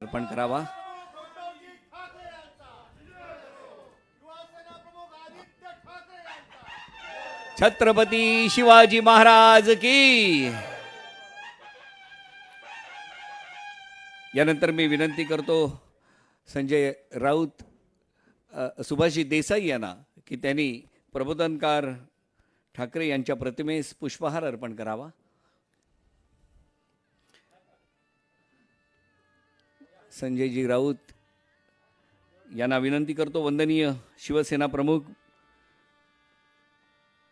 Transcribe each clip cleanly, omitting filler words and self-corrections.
अर्पण करावा। छत्रपती शिवाजी महाराज की। यानंतर मी विनंती करतो संजय राऊत, सुभाषजी देसाई यांना की त्यांनी प्रबोधनकार ठाकरे यांच्या प्रतिमेस पुष्पहार अर्पण करावा। संजयजी राऊत यांना विनंती करतो वंदनीय शिवसेना प्रमुख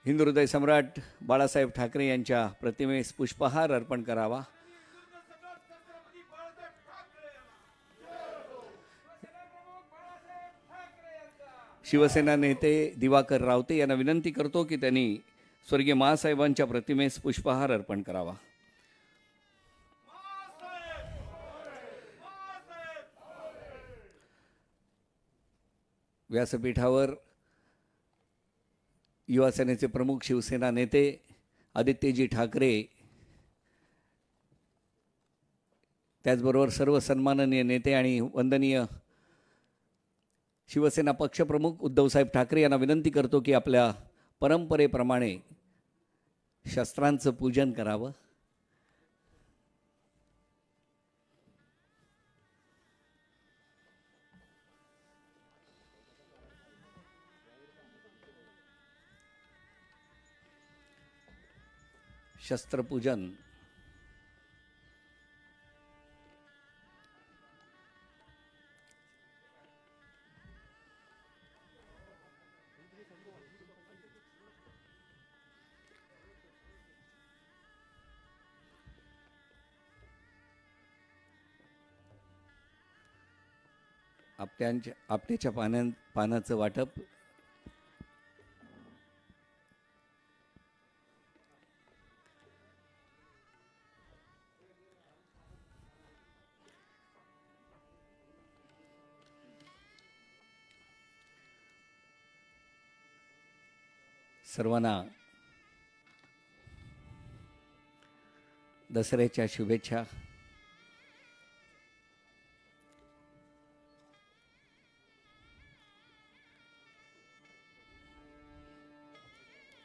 हिंदू हृदय सम्राट बाळासाहेब ठाकरे यांच्या प्रतिमेस पुष्पहार अर्पण करावा। शिवसेना नेते दिवाकर रावते यांना विनंती करतो की त्यांनी स्वर्गीय महासाहेबांच्या प्रतिमेस पुष्पहार अर्पण करावा। व्यासपीठावर युवा सेनेचे प्रमुख शिवसेना नेते आदित्यजी ठाकरे, त्याचबरोबर सर्व सन्माननीय नेते आणि वंदनीय शिवसेना पक्षप्रमुख उद्धवसाहेब ठाकरे यांना विनंती करतो की आपल्या परंपरेप्रमाणे शस्त्रांचं पूजन करावं। शस्त्रपूजन। आपट्याच्या पानाचं वाटप। सर्वांना दसऱ्याच्या शुभेच्छा।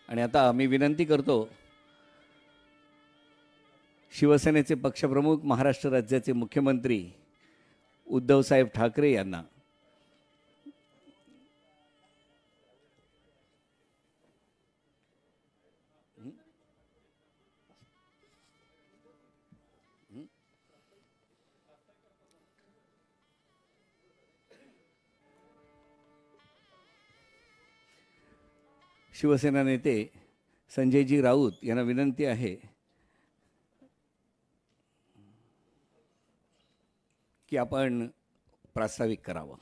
आणि आता मी विनंती करतो शिवसेनेचे पक्षप्रमुख महाराष्ट्र राज्याचे मुख्यमंत्री उद्धवसाहेब ठाकरे यांना शिवसेना नेते संजयजी राऊत यांना विनंती आहे की आपण प्रास्ताविक करावं।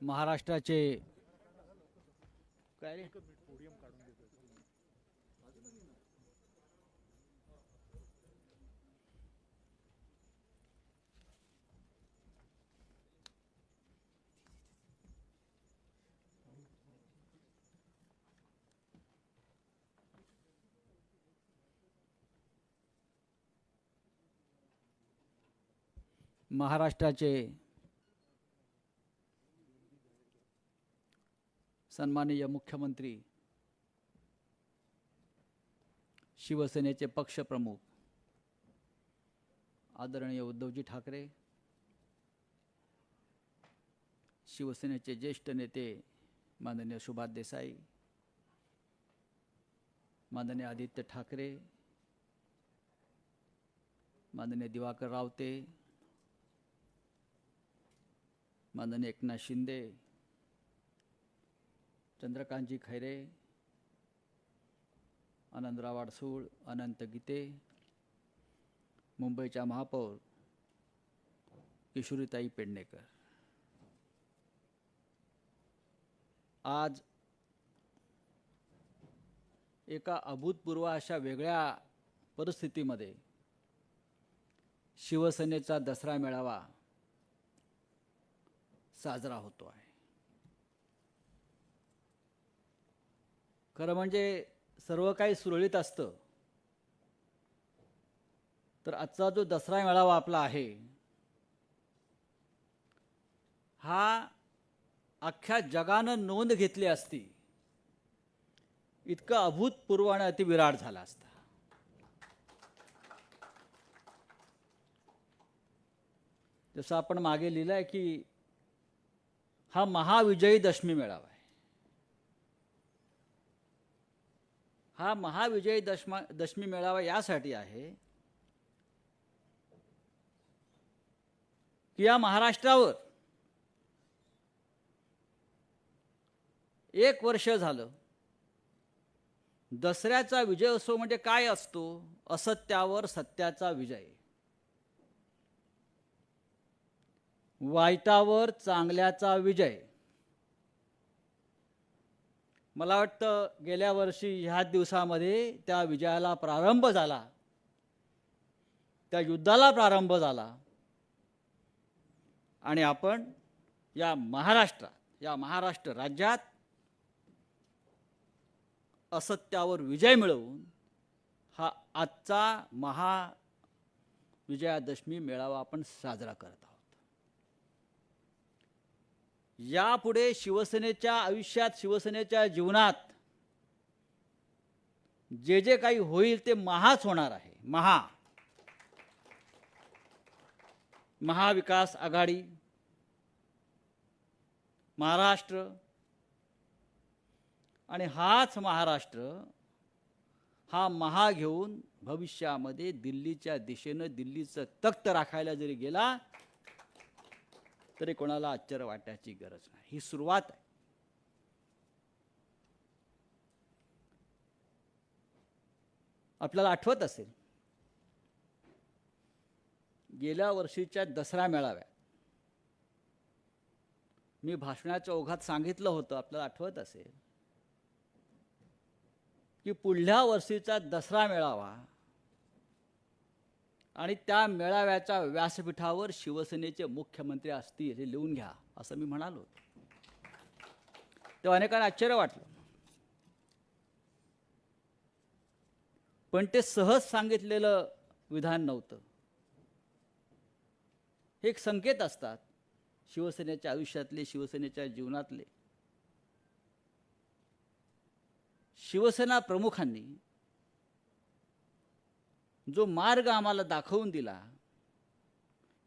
महाराष्ट्राचे काय रे महाराष्ट्राचे सन्माननीय मुख्यमंत्री शिवसेनेचे पक्षप्रमुख आदरणीय उद्धवजी ठाकरे, शिवसेनेचे ज्येष्ठ नेते माननीय सुभाष देसाई, माननीय आदित्य ठाकरे, माननीय दिवाकर रावते, माननीय एकनाथ शिंदे, चंद्रकांतजी खैरे, आनंदराव अडसूळ, अनंत गीते, मुंबईच्या महापौर किशोरीताई पेडणेकर, आज एका अभूतपूर्व अशा वेगळ्या परिस्थितीमध्ये शिवसेनेचा दसरा मेळावा साजरा होतो आहे. खरं म्हणजे सर्व काही सुरळीत असतं तर आजचा जो दसरा मेळावा आपला आहे हा अख्ख्या जगानं नोंद घेतली असती इतका अभूतपूर्व आणि अतिविराट झाला असता. जसं आपण मागे लिहिलं आहे की हा महाविजयी दशमी मेळावा आहे. हा महाविजयी दशमी मेळावा यासाठी आहे की या महाराष्ट्रावर 1 वर्ष झालं दसऱ्याचा विजयोत्सव म्हणजे काय असतो? असत्यावर सत्याचा विजय, वाईटावर चांगल्याचा विजय. मला वाटतं गेल्या वर्षी ह्या दिवसामध्ये त्या विजयाला प्रारंभ झाला, त्या युद्धाला प्रारंभ झाला आणि आपण या महाराष्ट्र राज्यात असत्यावर विजय मिळवून हा आजचा महाविजयादशमी मेळावा आपण साजरा करत आहोत. यापुढे शिवसेनेच्या आयुष्यात, शिवसेनेच्या जीवनात जे जे काही होईल ते महाच होणार आहे. महाविकास आघाडी, महाराष्ट्र आणि हाच महाराष्ट्र हा महा घेऊन भविष्यामध्ये दिल्लीच्या दिशेनं दिल्लीचं तख्त राखायला जरी गेला तरी कोणाला आश्चर्य वाटायची गरज नाही. ही सुरुवात आहे. आपल्याला आठवत असेल गेल्या वर्षीच्या दसरा मेळाव्यात मी भाषणाच्या ओघात सांगितलं होतं, आपल्याला आठवत असेल की पुढल्या वर्षीचा दसरा मेळावा आणि त्या मेळाव्याच्या व्यासपीठावर शिवसेनेचे मुख्यमंत्री असतील हे लिहून घ्या असं मी म्हणालो होतो. तेव्हा अनेकांना आश्चर्य वाटलं, पण ते सहज सांगितलेलं विधान नव्हतं. हे एक संकेत असतात शिवसेनेच्या आयुष्यातले, शिवसेनेच्या जीवनातले. शिवसेना प्रमुखांनी जो मार्ग आम्हाला दाखवून दिला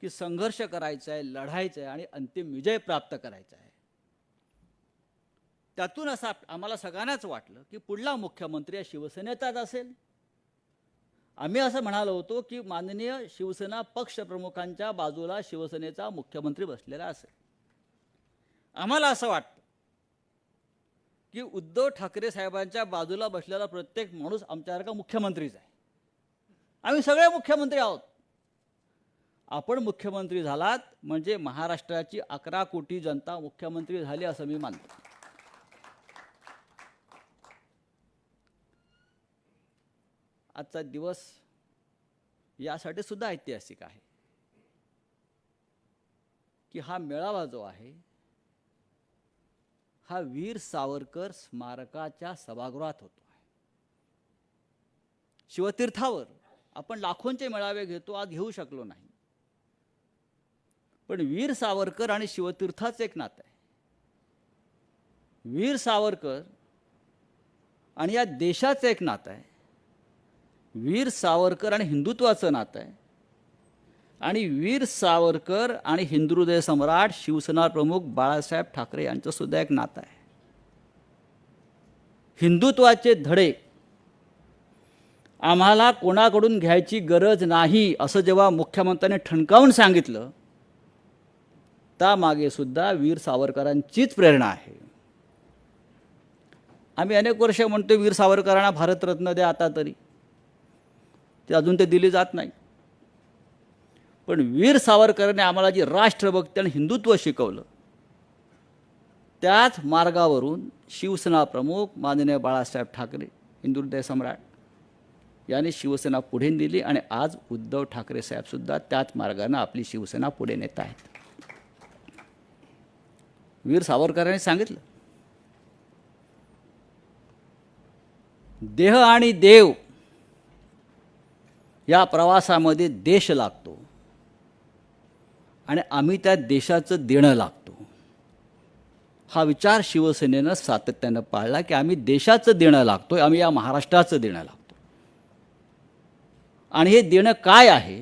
की संघर्ष करायचा आहे, लढायचं आहे आणि अंतिम विजय प्राप्त करायचा आहे, त्यातून असं आम्हाला सगळ्यांनाच वाटलं की पुढला मुख्यमंत्री या शिवसेनेचाच असेल. आम्ही असं म्हणालो होतो की माननीय शिवसेना पक्षप्रमुखांच्या बाजूला शिवसेनेचा मुख्यमंत्री बसलेला असेल. आम्हाला असं वाटतं की उद्धव ठाकरे साहेबांच्या बाजूला बसलेला प्रत्येक माणूस आमच्यासारखा मुख्यमंत्रीच आहे. आम्ही सगळे मुख्यमंत्री आहोत. आपण मुख्यमंत्री झालात म्हणजे महाराष्ट्राची 11 कोटी जनता मुख्यमंत्री झाली असं मी मानतो. आजचा दिवस यासाठी सुद्धा ऐतिहासिक आहे की हा मेळावा जो आहे हा वीर सावरकर स्मारकाच्या सभागृहात होतो आहे. शिवतीर्थावर आपण लाखोंचे मेळावे घेतो, आज घेऊ शकलो नाही, पण वीर सावरकर आणि शिवतीर्थाचं एक नातं आहे. वीर सावरकर आणि या देशाचं एक नातं आहे. वीर सावरकर आणि हिंदुत्वाचं नातं आहे आणि वीर सावरकर आणि हिंदुहृदय सम्राट शिवसेना प्रमुख बाळासाहेब ठाकरे यांचं सुद्धा एक नातं आहे. हिंदुत्वाचे धडे आम्हाला कोणाकडून घ्यायची गरज नाही असं जेव्हा मुख्यमंत्र्यांनी ठणकावून सांगितलं, त्यामागे सुद्धा वीर सावरकरांचीच प्रेरणा आहे. आम्ही अनेक वर्ष म्हणतो वीर सावरकरांना भारतरत्न द्या, आता तरी ते अजून ते दिली जात नाही. पण वीर सावरकरांनी आम्हाला जी राष्ट्रभक्ती आणि हिंदुत्व शिकवलं, त्याच मार्गावरून शिवसेना प्रमुख माननीय बाळासाहेब ठाकरे हिंदुहृदय सम्राट यांनी शिवसेना पुढे नेली आणि आज उद्धव ठाकरे साहेबसुद्धा त्याच मार्गाने आपली शिवसेना पुढे नेत आहेत. वीर सावरकरांनी सांगितलं, देह आणि देव या प्रवासामध्ये देश लागतो आणि आम्ही त्या देशाचं देणं लागतो. हा विचार शिवसेनेनं सातत्यानं पाळला की आम्ही देशाचं देणं लागतोय, आम्ही या महाराष्ट्राचं देणं लागतो. आणि हे देणं काय आहे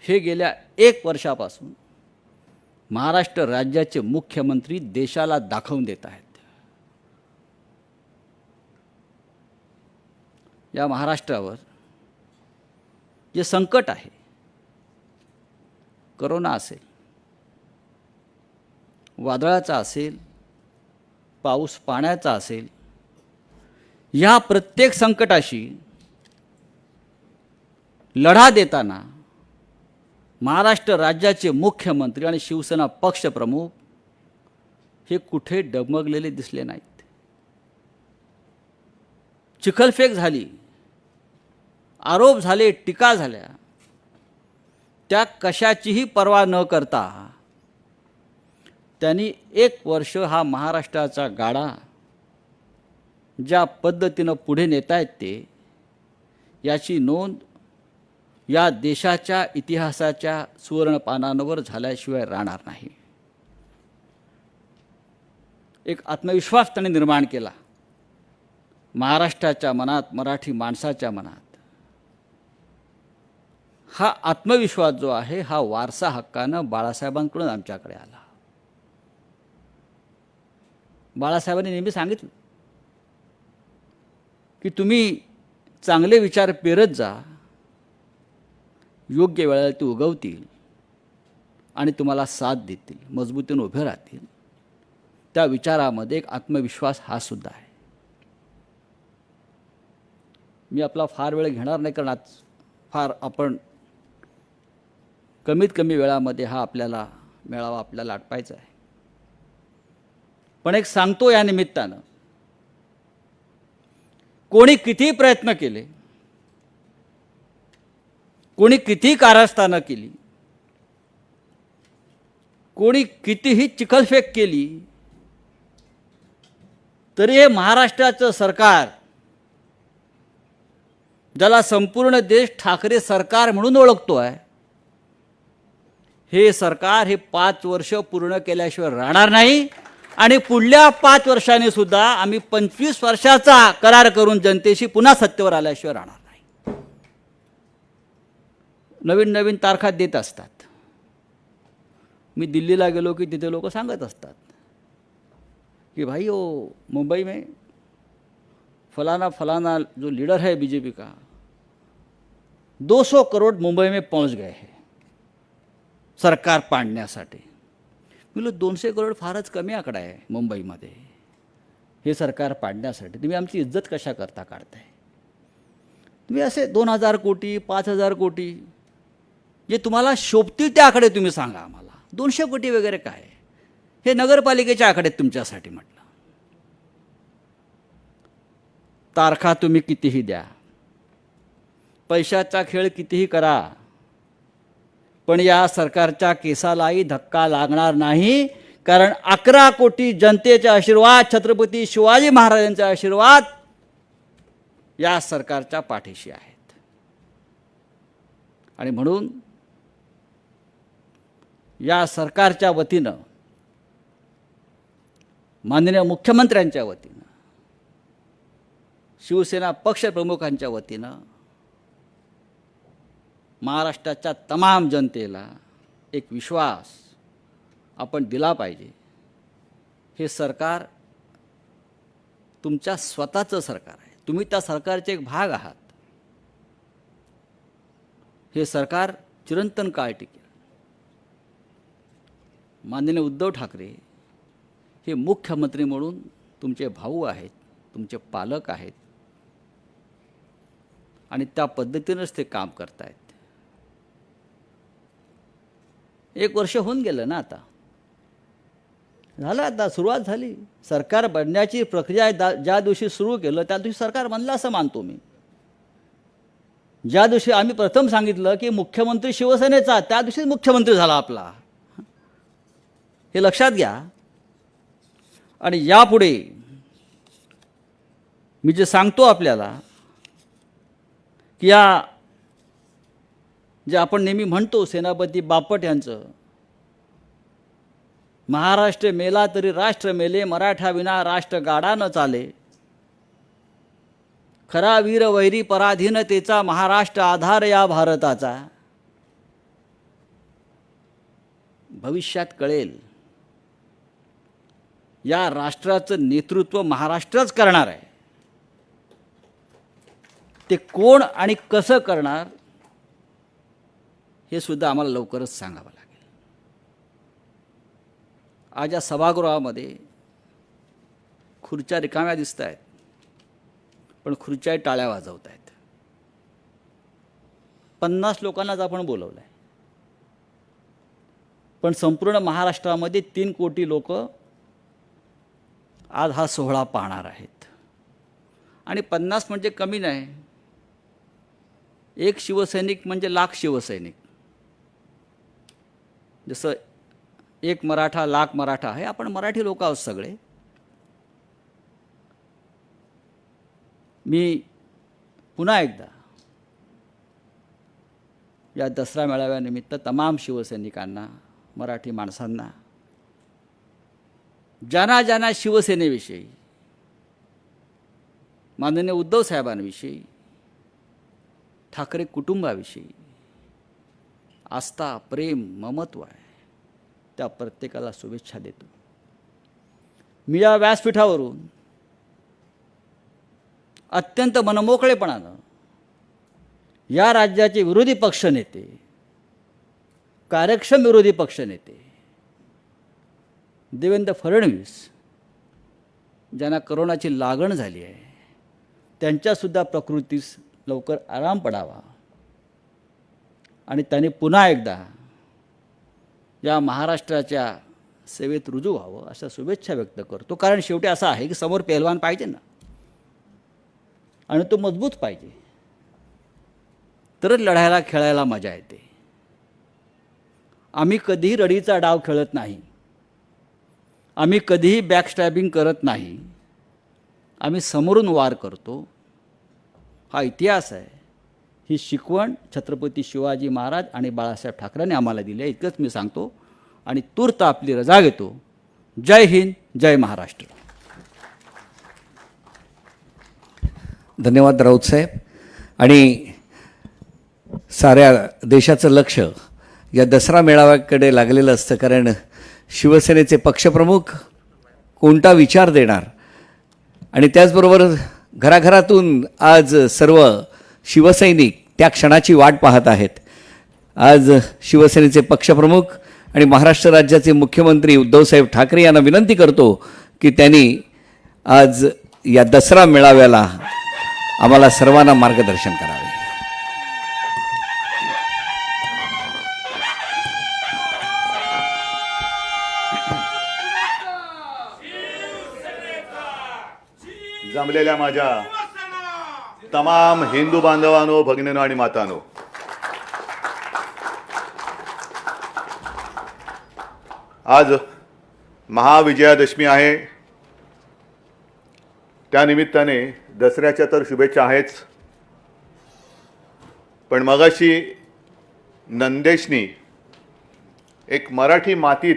हे गेल्या 1 वर्षापासून महाराष्ट्र राज्याचे मुख्यमंत्री देशाला दाखवून देत आहेत. या महाराष्ट्रावर जे संकट आहे, करोना असेल, वादळाचा असेल, पाऊस पाण्याचा असेल, या प्रत्येक संकटाशी लढा देताना महाराष्ट्र राज्याचे मुख्यमंत्री आणि शिवसेना पक्षप्रमुख हे कुठे डगमगलेले दिसले नाहीत. चिखलफेक झाली, आरोप झाले, टीका झाल्या, त्या कशाचीही पर्वा न करता त्यांनी 1 वर्ष हा महाराष्ट्राचा गाडा ज्या पद्धतीनं पुढे नेतायत ते, याची नोंद या देशाच्या इतिहासाच्या सुवर्णपानांवर झाल्याशिवाय राहणार नाही. एक आत्मविश्वास त्यांनी निर्माण केला महाराष्ट्राच्या मनात, मराठी माणसाच्या मनात. हा आत्मविश्वास जो आहे हा वारसा हक्कानं बाळासाहेबांकडून आमच्याकडे आला. बाळासाहेबांनी नेहमी सांगितलं की तुम्ही चांगले विचार पेरत जा, योग्य वेळेला ते उगवतील आणि तुम्हाला साथ देतील, मजबूतीने उभे राहतील. त्या विचारामध्ये एक आत्मविश्वास हा सुद्धा आहे. मी आपला फार वेळ घेणार नाही, कारण आज फार आपण कमीत कमी वेळामध्ये हा आपल्याला मेळावा आपल्याला आटपायचा आहे. पण एक सांगतो या निमित्तानं, कोणी किती प्रयत्न केले, कोणी किती कारस्थानं केली, कोणी कितीही चिखलफेक केली, तरी हे महाराष्ट्राचं सरकार, ज्याला संपूर्ण देश ठाकरे सरकार म्हणून ओळखतो आहे, हे सरकार हे 5 वर्ष पूर्ण केल्याशिवाय राहणार नाही. आणि पुढल्या 5 वर्षांनी सुद्धा आम्ही 25 वर्षाचा करार करून जनतेशी पुन्हा सत्तेवर आल्याशिवाय राहणार नाही. नवीन नवीन तारखा देत असतात. मी दिल्लीला गेलो की तिथे लोक सांगत असतात कि भाई वो मुंबई में फलाना फलाना जो लीडर है बीजेपी का 200 करोड़ मुंबई में पहुंच गए हैं सरकार पाडण्यासाठी. म्हणलं 200 करोड फारच कमी आकडा आहे मुंबईमध्ये हे सरकार पाडण्यासाठी. तुम्ही आमची इज्जत कशा करता काढताय? तुम्ही असे 2000 कोटी 5000 कोटी जे तुम्हाला शोभतील त्या आकडे तुम्ही सांगा आम्हाला. 200 कोटी वगैरे काय, हे नगरपालिकेच्या आकडे तुमच्यासाठी म्हटलं. तारखा तुम्ही कितीही द्या, पैशाचा खेळ कितीही करा, पण या सरकारच्या केसालाही धक्का लागणार नाही. कारण 11 कोटी जनतेचे आशीर्वाद, छत्रपती शिवाजी महाराजांचे आशीर्वाद या सरकारच्या पाठीशी आहेत. आणि म्हणून या सरकारच्या वतीनं, माननीय मुख्यमंत्र्यांच्या वतीनं, शिवसेना पक्षप्रमुखांच्या वतीनं महाराष्ट्राच्या तमाम जनतेला एक विश्वास आपण दिला पाहिजे. हे सरकार तुमच्या स्वतःचं सरकार आहे, तुम्ही त्या सरकारचे एक भाग आहात. हे सरकार चिरंतन काळ टिकेल. माननीय उद्धव ठाकरे हे मुख्यमंत्री म्हणून तुमचे भाऊ आहेत, तुमचे पालक आहेत आणि त्या पद्धतीनेच ते काम करत आहेत. 1 वर्ष होऊन गेलं ना, आता झालं, आता सुरुवात झाली. सरकार बनण्याची प्रक्रिया ज्या दिवशी सुरू केलं त्या दिवशी सरकार बनलं असं मानतो मी. ज्या दिवशी आम्ही प्रथम सांगितलं की मुख्यमंत्री शिवसेनेचा, त्या दिवशी मुख्यमंत्री झाला आपला. हे लक्षात घ्या. आणि यापुढे मी जे सांगतो आपल्याला की या जे आपण नेहमी म्हणतो सेनापती बापट यांचं, महाराष्ट्र मेला तरी राष्ट्र मेले, मराठा विना राष्ट्र गाडा न चाले, खरा वीर वैरी पराधीनतेचा, महाराष्ट्र आधार या भारताचा. भविष्यात कळेल या राष्ट्राचं नेतृत्व महाराष्ट्रच करणार आहे. ते कोण आणि कसं करणार हे सुद्धा आम्हाला लवकरच सांगावं लागेल. आज या सभागृहामध्ये खुर्च्या रिकाम्या दिसत आहेत, पण खुर्च्या टाळ्या वाजवत आहेत. 50 लोकांनाच आपण बोलवलं आहे, पण संपूर्ण महाराष्ट्रामध्ये 3 कोटी लोक आज हा सोहळा पाहणार आहेत. आणि 50 म्हणजे कमी नाही. एक शिवसैनिक म्हणजे लाख शिवसैनिक. जसं एक मराठा लाख मराठा आहे, आपण मराठी लोक आहोत सगळे. मी पुन्हा एकदा या दसरा मेळाव्यानिमित्त तमाम शिवसैनिकांना, मराठी माणसांना, ज्यांना ज्यांना शिवसेनेविषयी, माननीय उद्धव साहेबांविषयी, ठाकरे कुटुंबाविषयी आस्था, प्रेम, ममत्व आहे, त्या प्रत्येकाला शुभेच्छा देतो. मी या व्यासपीठावरून अत्यंत मनमोकळेपणानं या राज्याचे विरोधी पक्षनेते, कार्यक्षम विरोधी पक्षनेते देवेंद्र फडणवीस, ज्यांना करोनाची लागण झाली आहे, त्यांच्यासुद्धा प्रकृतीस लवकर आराम पडावा आणि त्यांनी पुन्हा एकदा या महाराष्ट्राच्या सेवेत रुजू व्हावं अशा शुभेच्छा व्यक्त करतो. कारण शेवटी असं आहे की समोर पेहलवान पाहिजे ना, आणि तो मजबूत पाहिजे, तरच लढायला खेळायला मजा येते. आम्ही कधीही रडीचा डाव खेळत नाही, आम्ही कधीही बॅकस्टॅबिंग करत नाही, आम्ही समोरून वार करतो. हा इतिहास आहे. ही शिकवण छत्रपती शिवाजी महाराज आणि बाळासाहेब ठाकरेंनी आम्हाला दिली आहे. इतकंच मी सांगतो आणि तूर्त आपली रजा घेतो. जय हिंद, जय महाराष्ट्र. धन्यवाद राऊत साहेब. आणि साऱ्या देशाचं लक्ष या दसरा मेळाव्याकडे लागलेलं असतं, कारण शिवसेनेचे पक्षप्रमुख कोणता विचार देणार, आणि त्याचबरोबर घराघरातून आज सर्व शिवसैनिक त्या क्षणाची वाट पाहत आहेत. आज शिवसेनेचे पक्षप्रमुख आणि महाराष्ट्र राज्याचे मुख्यमंत्री उद्धवसाहेब ठाकरे यांना विनंती करतो की त्यांनी आज या दसरा मेळाव्याला आम्हाला सर्वांना मार्गदर्शन करावे. जमलेल्या माझ्या तमाम हिंदू बांधवांनो, भगिनींनो आणि मातांनो, आज महाविजयादशमी आहे. त्यानिमित्ताने दसऱ्याच्या तर शुभेच्छा आहेच, पण मगाशी नंदेशनी एक मराठी मातीत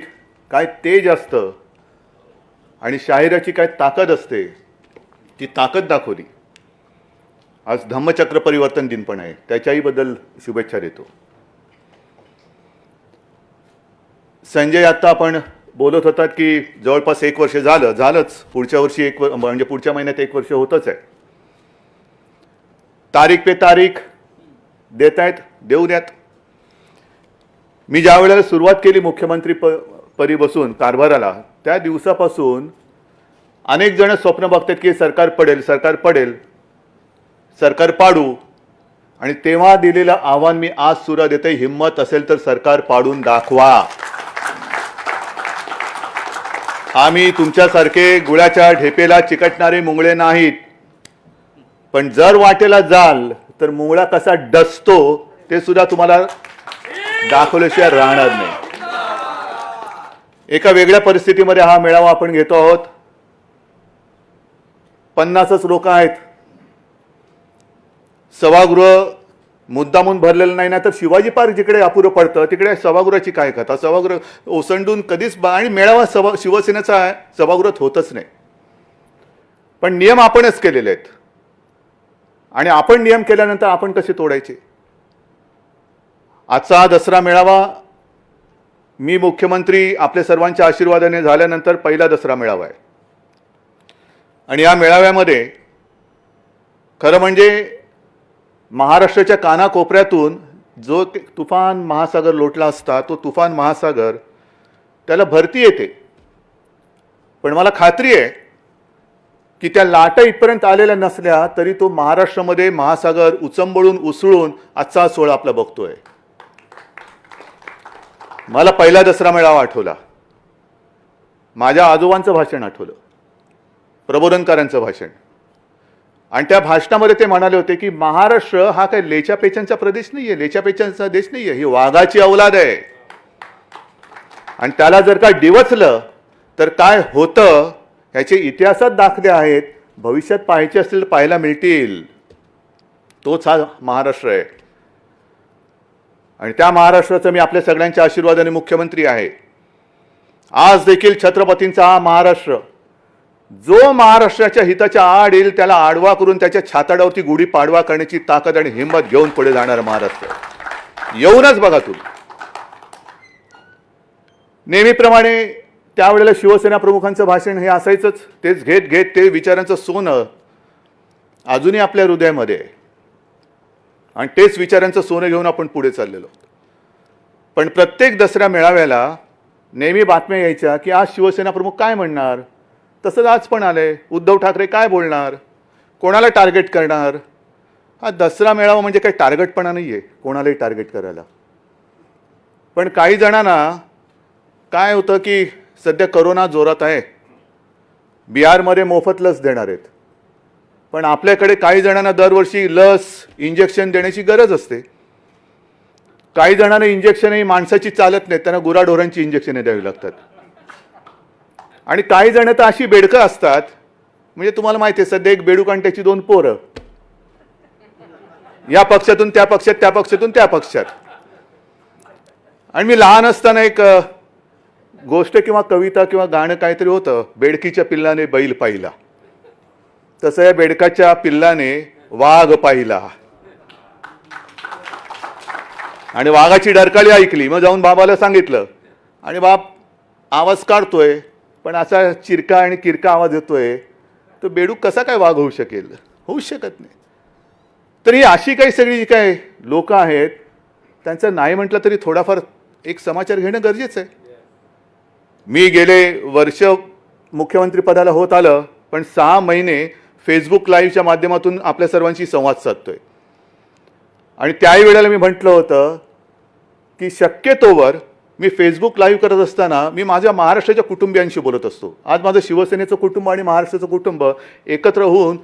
काय तेज असतं आणि शाहिराची काय ताकद असते ती ताकद दाखवली. आज धम्मचक्र परिवर्तन दिन पण आहे, त्याच्याही बद्दल शुभेच्छा देतो. संजय, आत्ता आपण बोलत होतात की जवळपास 1 वर्ष झालंच. पुढच्या वर्षी म्हणजे पुढच्या महिन्यात 1 वर्ष होतच आहे. तारीख पे तारीख देत आहेत, देऊ द्यात. मी ज्या वेळेला सुरुवात केली मुख्यमंत्री पदी बसून कारभाराला, त्या दिवसापासून अनेक जण स्वप्न बघतात की सरकार पडेल, सरकार पडेल, सरकार पाडू. आणि तेव्हा दिलेलं आव्हान मी आज सुद्धा देते, हिम्मत असेल तर सरकार पाडून दाखवा. आम्ही तुमच्यासारखे गुळाच्या ढेपेला चिकटणारे मुंगळे नाहीत, पण जर वाटेला जाल तर मुंगळा कसा डसतो ते सुद्धा तुम्हाला दाखवल्याशिवाय राहणार नाही. एका वेगळ्या परिस्थितीमध्ये हा मेळावा आपण घेतो आहोत. 50च लोक आहेत. सभागृह मुद्दामून भरलेलं नाही ना, तर शिवाजी पार्क जिकडे अपुरं पडतं तिकडे सभागृहाची काय कथा. सभागृह ओसंडून कधीच आणि मेळावा शिवसेनेचा सभागृहात होतच नाही. पण नियम आपणच केलेले आहेत आणि आपण नियम केल्यानंतर आपण कसे तोडायचे. आजचा हा दसरा मेळावा मी मुख्यमंत्री आपल्या सर्वांच्या आशीर्वादाने झाल्यानंतर पहिला दसरा मेळावा आहे. आणि या मेळाव्यामध्ये खरं म्हणजे महाराष्ट्राच्या कानाकोपऱ्यातून जो तुफान महासागर लोटला असता तो तुफान महासागर त्याला भरती येते. पण मला खात्री आहे की त्या लाटा इथपर्यंत आलेल्या नसल्या तरी तो महाराष्ट्रामध्ये महासागर उचंबळून उसळून आजचा हा सोहळा आपला बघतोय. मला पहिला दसरा मेळावा आठवला. माझ्या आजोबांचं भाषण आठवलं, प्रबोधनकारांचं भाषण. आणि त्या भाषणामध्ये ते म्हणाले होते की महाराष्ट्र हा काही लेच्यापेचांचा प्रदेश नाहीये, लेच्यापेचांचा देश नाहीये, ही वाघाची अवलाद आहे. आणि त्याला जर का डिवचलं तर काय होतं याचे इतिहासात दाखले आहेत. भविष्यात पाहायचे असतील तर पाहायला मिळतील. तोच हा महाराष्ट्र आहे. आणि त्या महाराष्ट्राचा मी आपल्या सगळ्यांच्या आशीर्वादाने मुख्यमंत्री आहे. आज देखील छत्रपतींचा हा महाराष्ट्र जो महाराष्ट्राच्या हिताच्या आड येईल त्याला आडवा करून त्याच्या छाताडावरती गुढी पाडवा करण्याची ताकद आणि हिंमत घेऊन पुढे जाणारा महाराष्ट्र. येऊनच बघा तुम्ही. नेहमीप्रमाणे त्यावेळेला शिवसेना प्रमुखांचं भाषण हे असायचंच. तेच घेत घेत ते विचारांचं सोनं अजूनही आपल्या हृदयामध्ये आहे आणि तेच विचारांचं सोनं घेऊन आपण पुढे चाललेलो. पण प्रत्येक दसऱ्या मेळाव्याला नेहमी बातम्या यायच्या की आज शिवसेना प्रमुख काय म्हणणार. तसंच आज पण आलंय. उद्धव ठाकरे काय बोलणार, कोणाला टार्गेट करणार. हा दसरा मेळावा म्हणजे काही टार्गेटपणा नाही आहे कोणालाही टार्गेट करायला. पण काही जणांना काय होतं की सध्या करोना जोरात आहे, बिहारमध्ये मोफत लस देणार आहेत. पण आपल्याकडे काही जणांना दरवर्षी लस इंजेक्शन देण्याची गरज असते. काही जणांना इंजेक्शनही माणसाची चालत नाहीत, त्यांना गुराढोरांची इंजेक्शने द्यावी लागतात. आणि काही जण तर अशी बेडकं असतात, म्हणजे तुम्हाला माहिती आहे सध्या एक बेडूक आणि त्याची 2 पोरं, या पक्षातून त्या पक्षात, त्या पक्षातून त्या पक्षात. आणि मी लहान असताना एक गोष्ट किंवा कविता किंवा गाणं काहीतरी होतं, बेडकीच्या पिल्लाने बैल पाहिला. तसं या बेडकाच्या पिल्लाने वाघ पाहिला आणि वाघाची डरकाळी ऐकली. मग जाऊन बाबाला सांगितलं आणि बाप आवाज काढतोय पण असा चिरका आणि किरका आवाज येतोय, तो बेडूक कसा काय वाघ होऊ शकेल. होऊ शकत नाही. तर ही अशी काही सगळी जी काय लोक आहेत त्यांचं नाही म्हटलं तरी थोडाफार एक समाचार घेणं गरजेचं आहे. मी गेले वर्ष मुख्यमंत्रीपदाला होत आलं पण 6 महिने फेसबुक लाईव्हच्या माध्यमातून आपल्या सर्वांशी संवाद साधतोय. आणि त्याही वेळेला मी म्हटलं होतं की शक्यतोवर मी फेसबुक लाईव्ह करत असताना मी माझ्या महाराष्ट्राच्या कुटुंबियांशी बोलत असतो. आज माझं शिवसेनेचं कुटुंब आणि महाराष्ट्राचं कुटुंब एकत्र होऊन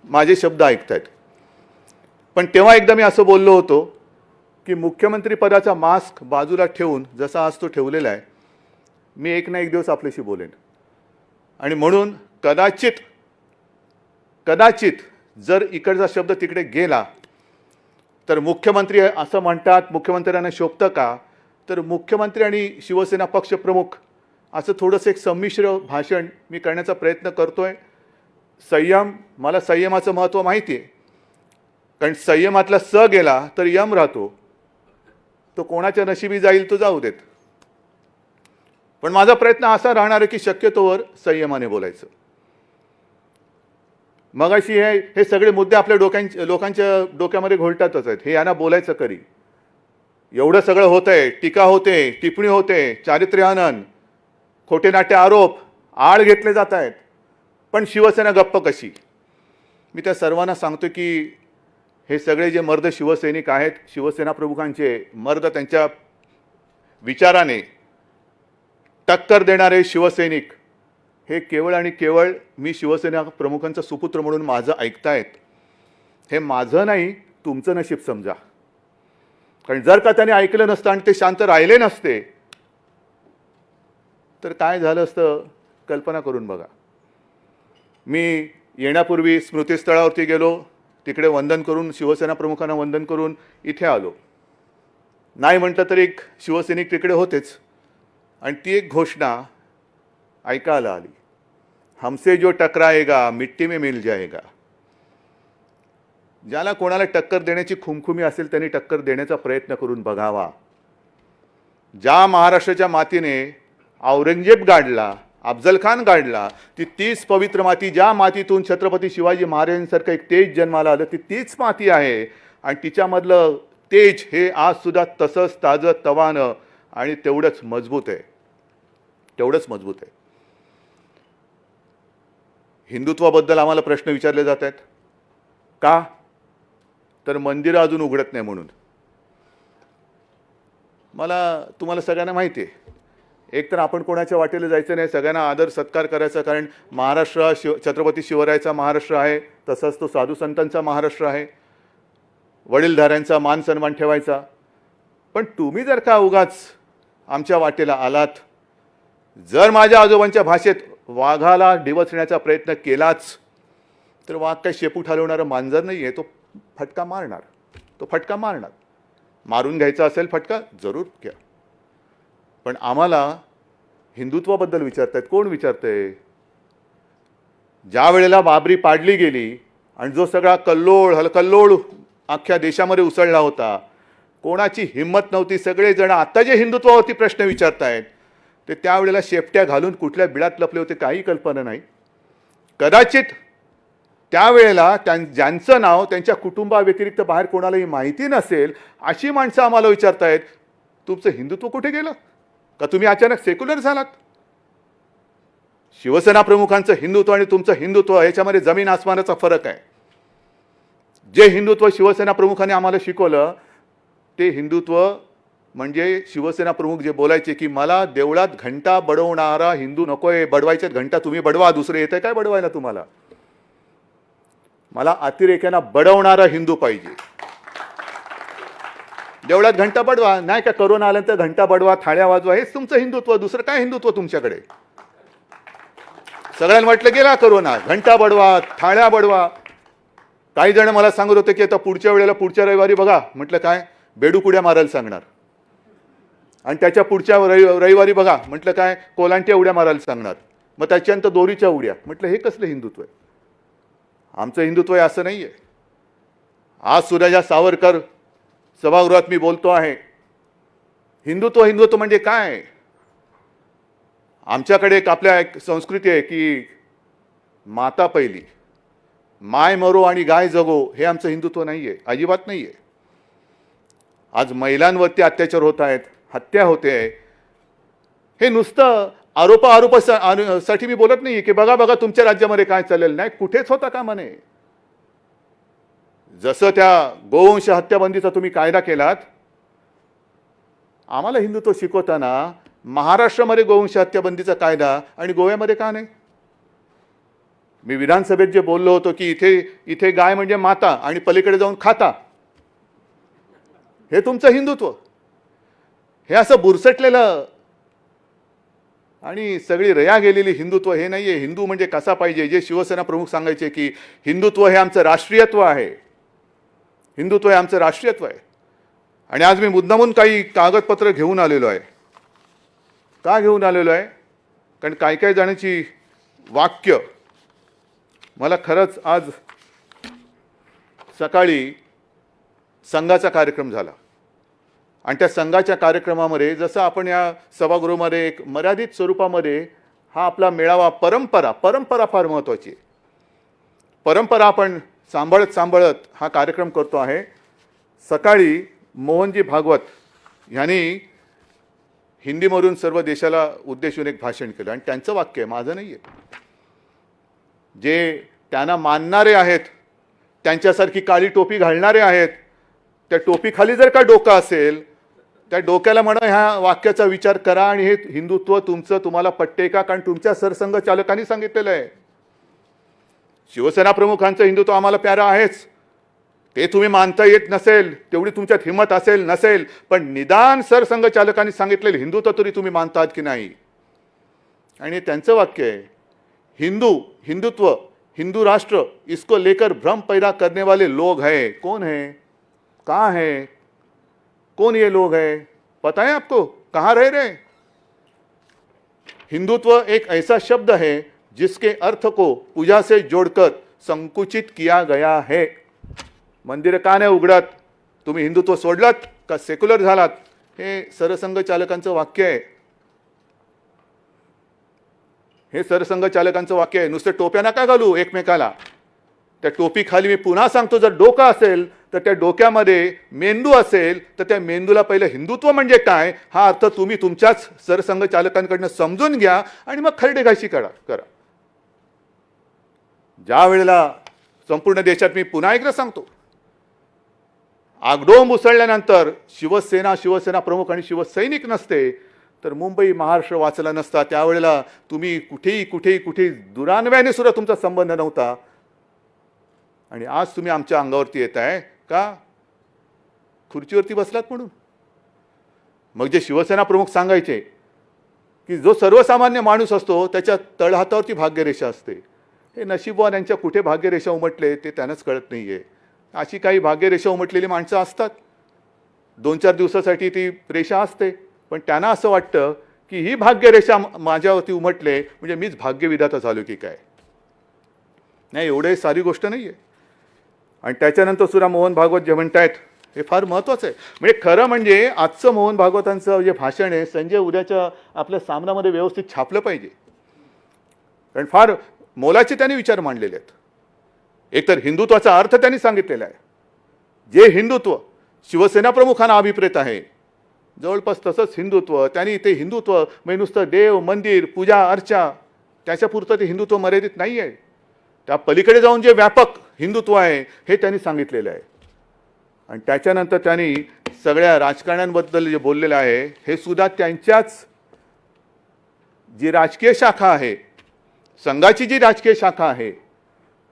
माझे शब्द ऐकतायत. पण तेव्हा एकदा मी असं बोललो होतो की मुख्यमंत्रीपदाचा मास्क बाजूला ठेवून जसा आज तो ठेवलेला आहे, मी एक ना एक दिवस आपल्याशी बोलेन. आणि म्हणून कदाचित जर इकडचा शब्द तिकडे गेला तर मुख्यमंत्री असं म्हणतात, मुख्यमंत्र्यांना शोभतं का, तर मुख्यमंत्री आणि शिवसेना पक्षप्रमुख असं थोडंसं एक संमिश्र भाषण मी करण्याचा प्रयत्न करतोय. संयम, मला संयमाचं महत्त्व माहिती आहे, कारण संयमातला स गेला तर यम राहतो. तो कोणाच्या नशिबी जाईल तो जाऊ देत. पण माझा प्रयत्न असा राहणार आहे की शक्यतोवर संयमाने बोलायचं. मगाशी हे सगळे मुद्दे आपल्या लोकांच्या डोक्यामध्ये घोळतातच आहेत. हे यांना बोलायचं करी. एवढं सगळं होतंय, टीका होते, टिप्पणी होते, चारित्र्यहनन, खोटे नाटे आरोप, आळ घेतले जात आहेत. पण शिवसेना गप्प कशी. मी त्या सर्वांना सांगतो की हे सगळे जे मर्द शिवसैनिक आहेत, शिवसेना प्रमुखांचे मर्द, त्यांच्या विचाराने टक्कर देणारे शिवसैनिक हे केवळ आणि केवळ मी शिवसेना प्रमुखांचा सुपुत्र म्हणून माझं ऐकतायत. हे माझं नाही, तुमचं नशीब समजा. कारण जर का त्याने ऐकलं नसतं आणि ते शांत राहिले नसते तर काय झालं असतं कल्पना करून बघा. मी येण्यापूर्वी स्मृतिस्थळावरती गेलो, तिकडे वंदन करून, शिवसेना प्रमुखांना वंदन करून इथे आलो. नाही म्हटलं तर एक शिवसैनिक तिकडे होतेच, आणि ती एक घोषणा ऐकायला आली, हमसे जो टकराएगा मिट्टी में मिल जाएगा. ज्याला कोणाला टक्कर देण्याची खुमखुमी असेल त्यांनी टक्कर देण्याचा प्रयत्न करून बघावा. ज्या महाराष्ट्राच्या मातीने औरंगजेब गाडला, अफजल खान गाडला, ती तीच पवित्र माती, ज्या मातीतून छत्रपती शिवाजी महाराजांसारखं एक तेज जन्माला आलं, ती तीच माती आहे. आणि तिच्यामधलं तेज हे आज सुद्धा तसंच ताजं तवानं आणि तेवढंच मजबूत आहे, तेवढंच मजबूत आहे. हिंदुत्वाबद्दल आम्हाला प्रश्न विचारले जात आहेत. का? तर मंदिरं अजून उघडत नाही म्हणून. तुम्हाला सगळ्यांना माहिती आहे, एक तर आपण कोणाच्या वाटेला जायचं नाही, सगळ्यांना आदर सत्कार करायचा, कारण महाराष्ट्र हा छत्रपती शिवरायाचा महाराष्ट्र आहे, तसंच तो साधू संतांचा महाराष्ट्र आहे. वडीलधाऱ्यांचा मान सन्मान ठेवायचा. पण तुम्ही जर का उगाच आमच्या वाटेला आलात, जर माझ्या आजोबांच्या भाषेत वाघाला डिवचण्याचा प्रयत्न केलाच, तर वाघ काय शेपूट हलवणारं मांजर नाही आहे, तो फटका मारणार, तो फटका मारणार. मारून घ्यायचा असेल फटका जरूर घ्या. पण आम्हाला हिंदुत्वाबद्दल विचारतायत. कोण विचारतंय? ज्या वेळेला बाबरी पाडली गेली आणि जो सगळा कल्लोळ अख्ख्या देशामध्ये उसळला होता, कोणाची हिंमत नव्हती. सगळेजण आता जे हिंदुत्वावरती प्रश्न विचारतायत ते त्यावेळेला शेपट्या घालून कुठल्या बिळात लपले होते काही कल्पना नाही. कदाचित त्यावेळेला ज्यांचं नाव त्यांच्या कुटुंबाव्यतिरिक्त बाहेर कोणालाही माहिती नसेल, अशी माणसं आम्हाला विचारतायत, तुमचं हिंदुत्व कुठे गेलं? का तुम्ही अचानक सेक्युलर झालात? शिवसेना प्रमुखांचं हिंदुत्व आणि तुमचं हिंदुत्व याच्यामध्ये जमीन आसमानाचा फरक आहे. जे हिंदुत्व शिवसेना प्रमुखांनी आम्हाला शिकवलं ते हिंदुत्व म्हणजे शिवसेना प्रमुख जे बोलायचे की मला देवळात घंटा बडवणारा हिंदू नकोय. बडवायच्यात घंटा तुम्ही बडवा, दुसरे येतंय काय बडवायला तुम्हाला? मला अतिरेक्यांना बडवणारा हिंदू पाहिजे. देवळात घंटा बडवा, नाही का करोना आल्यानंतर घंटा बडवा, थाळ्या वाजवा, हेच तुमचं हिंदुत्व. दुसरं काय हिंदुत्व तुमच्याकडे? सगळ्यांना वाटलं गेला करोना, घंटा बडवा, थाळ्या बडवा. काही जण मला सांगत होते की आता पुढच्या वेळेला पुढच्या रविवारी बघा. म्हटलं काय? बेडूकुड्या मारायला सांगणार. आणि त्याच्या पुढच्या रविवारी बघा. म्हटलं काय? कोलांट्या उड्या मारायला सांगणार. मग त्याच्यानंतर दोरीच्या उड्या. म्हटलं हे कसलं हिंदुत्व आहे? आमचं हिंदुत्व आहे असं नाही आहे. आज सुद्धा सावरकर सभागृहात मी बोलतो आहे, हिंदुत्व म्हणजे काय? आमच्याकडे एक संस्कृती आहे की माता पहिली, माय मरो आणि गाय जगो. हे आमचं हिंदुत्व नाही आहे, अजिबात नाही आहे. आज महिलांवरती अत्याचार होत आहेत, हत्या होते. हे नुसतं आरोपासाठी मी बोलत नाही की बघा तुमच्या राज्यामध्ये काय चालेल. नाही, कुठेच होता का म्हणे. जसं त्या गोवंश हत्याबंदीचा तुम्ही कायदा केलात, आम्हाला हिंदुत्व शिकवताना महाराष्ट्रामध्ये गोवंश हत्याबंदीचा कायदा आणि गोव्यामध्ये का नाही? मी विधानसभेत जे बोललो होतो की इथे गाय म्हणजे माता आणि पलीकडे जाऊन खाता, हे तुमचं हिंदुत्व. हे असं बुरसटलेलं आणि सगळी रया गेलेली हिंदुत्व हे नाहीये. हिंदू म्हणजे कसा पाहिजे? जे शिवसेना प्रमुख सांगायचे की हिंदुत्व हे आमचं राष्ट्रीयत्व आहे, हिंदुत्व हे आमचं राष्ट्रीयत्व आहे. आणि आज मी मुद्दामून काही कागदपत्र घेऊन आलेलो आहे. का घेऊन आलेलो आहे? कारण काही जणांची वाक्य मला खरंच आज सकाळी संघाचा कार्यक्रम झाला आणि त्या संघाच्या कार्यक्रमामध्ये जसं आपण या सभागृहामध्ये एक मर्यादित स्वरूपामध्ये हा आपला मेळावा परंपरा फार महत्त्वाची आहे. परंपरा आपण सांभाळत हा कार्यक्रम करतो आहे. सकाळी मोहनजी भागवत यांनी हिंदीमधून सर्व देशाला उद्देशून एक भाषण केलं आणि त्यांचं वाक्य आहे, माझं नाही आहे. जे त्यांना मानणारे आहेत, त्यांच्यासारखी काळी टोपी घालणारे आहेत, त्या टोपीखाली जर का डोकं असेल, त्या डोक्याला म्हणा ह्या वाक्याचा विचार करा आणि हे हिंदुत्व तुम्हाला पटते का? कारण तुमच्या सरसंघचालकांनी सांगितलेलं आहे. शिवसेना प्रमुखांचं हिंदुत्व आम्हाला प्यारं आहेच. ते तुम्ही मानता येत नसेल, तेवढी तुमच्यात हिंमत असेल नसेल, पण निदान सरसंघचालकांनी सांगितलेलं हिंदुत्व तरी तुम्ही मानतात की नाही? आणि त्यांचं वाक्य आहे, हिंदुत्व हिंदू राष्ट्र इसको लेकर भ्रम पैदा करने वाले लोग हैं. कौन है, कहाँ है, कौन ये लोग हैं, पता है आपको, कहाँ रह रहे हैं? हिंदुत्व एक ऐसा शब्द है जिसके अर्थ को पूजा से जोड़कर संकुचित किया गया है. मंदिर का नाही उघडत, तुम्ही हिंदुत्व सोडलात का सेक्युलर झालात, हे सरसंघ चालकांचं वाक्य आहे. हे सरसंघ चालकांचं वाक्य आहे. नुसते टोप्या नका घालू एकमेकाला. त्या टोपी खाली मी पुन्हा सांगतो, जर डोकं असेल तर त्या डोक्यामध्ये मेंदू असेल तर त्या मेंदूला पहिलं हिंदुत्व म्हणजे काय हा अर्थ तुम्ही तुमच्याच सरसंघ चालकांकडून समजून घ्या आणि मग खरडे घाशी करा. ज्या वेळेला संपूर्ण देशात, मी पुन्हा एकदा सांगतो, आगडोंब उसळल्यानंतर शिवसेना प्रमुख आणि शिवसैनिक नसते तर मुंबई महाराष्ट्र वाचला नसता. त्यावेळेला तुम्ही कुठेही दुरान्वयाने सुद्धा तुमचा संबंध नव्हता आणि आज तुम्ही आमच्या अंगावरती येत आहे का, खुर्चीवरती बसलात म्हणून. मग जे शिवसेना प्रमुख सांगायचे की जो सर्वसामान्य माणूस असतो त्याच्या तळहातावरती भाग्यरेषा असते, हे नशीबवान यांच्या कुठे भाग्यरेषा उमटले ते त्यांनाच कळत नाही आहे. अशी काही भाग्यरेषा उमटलेली माणसं असतात, 2-4 दिवसासाठी ती रेषा असते, पण त्यांना असं वाटतं की ही भाग्यरेषा माझ्यावरती उमटले म्हणजे मीच भाग्यविधाता झालो की काय. नाही, एवढे सारी गोष्ट नाही आहे. आणि त्याच्यानंतर सुद्धा मोहन भागवत जे म्हणतायत हे फार महत्त्वाचं आहे. म्हणजे खरं म्हणजे आजचं मोहन भागवतांचं जे भाषण आहे संजय उद्याच्या आपल्या सामनामध्ये व्यवस्थित छापलं पाहिजे, कारण फार मोलाचे त्यांनी विचार मांडलेले आहेत. एकतर हिंदुत्वाचा अर्थ त्यांनी सांगितलेला आहे, जे हिंदुत्व शिवसेना प्रमुखांना अभिप्रेत आहे जवळपास तसंच हिंदुत्व त्यांनी, ते हिंदुत्व म्हणजे नुसतं देव मंदिर पूजा अर्चा त्याच्यापुरतं ते हिंदुत्व मर्यादित नाही आहे, त्या पलीकडे जाऊन जे व्यापक हिंदुत्व आहे हे त्यांनी सांगितलेलं आहे. आणि त्याच्यानंतर त्यांनी सगळ्या राजकारण्यांबद्दल जे बोललेलं आहे हे सुद्धा त्यांच्याच जी राजकीय शाखा आहे, संघाची जी राजकीय शाखा आहे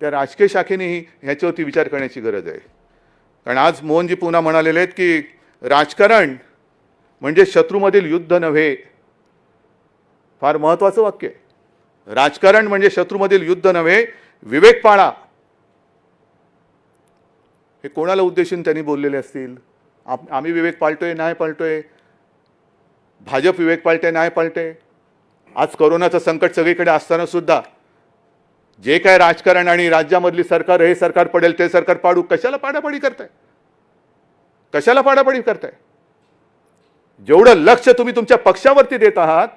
त्या राजकीय शाखेनेही ह्याच्यावरती विचार करण्याची गरज आहे. कारण आज मोहनजी पुन्हा म्हणालेले आहेत की राजकारण म्हणजे शत्रूमधील युद्ध नव्हे. फार महत्त्वाचं वाक्य आहे. राजकारण म्हणजे शत्रूमधील युद्ध नव्हे, विवेक पाळा. हे कोणाला उद्देशून त्यांनी बोललेले असतील? आम्ही विवेक पाळतोय नाही पाळतोय, भाजप विवेक पाळते नाही पाळते. आज कोरोनाचं संकट सगळीकडे असताना सुद्धा जे काय राजकारण आणि राज्यामधली सरकार, हे सरकार पडेल ते सरकार पाडू, कशाला पाडापाडी करताय, कशाला पाडापाडी करताय? जेवढं लक्ष तुम्ही तुमच्या पक्षावरती देत आहात,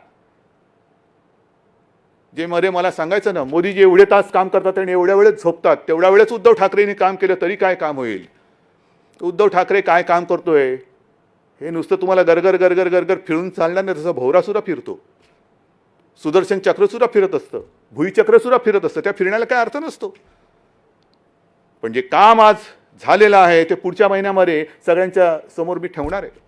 जे मध्ये मला सांगायचं ना, मोदीजी एवढे तास काम करतात आणि एवढ्या वेळेस झोपतात, तेवढ्या वेळेस उद्धव ठाकरेंनी काम केलं तरी काय काम होईल? उद्धव ठाकरे काय काम करतोय हे नुसतं तुम्हाला गरगर गरगर गरगर फिरून चालणार नाही. तसं भोवरा सुद्धा फिरतो, सुदर्शन चक्र सुद्धा फिरत असतं, भुईचक्र सुद्धा फिरत असतं, त्या फिरण्याला काय अर्थ नसतो. पण जे काम आज झालेलं आहे ते पुढच्या महिन्यामध्ये सगळ्यांच्या समोर मी ठेवणार आहे.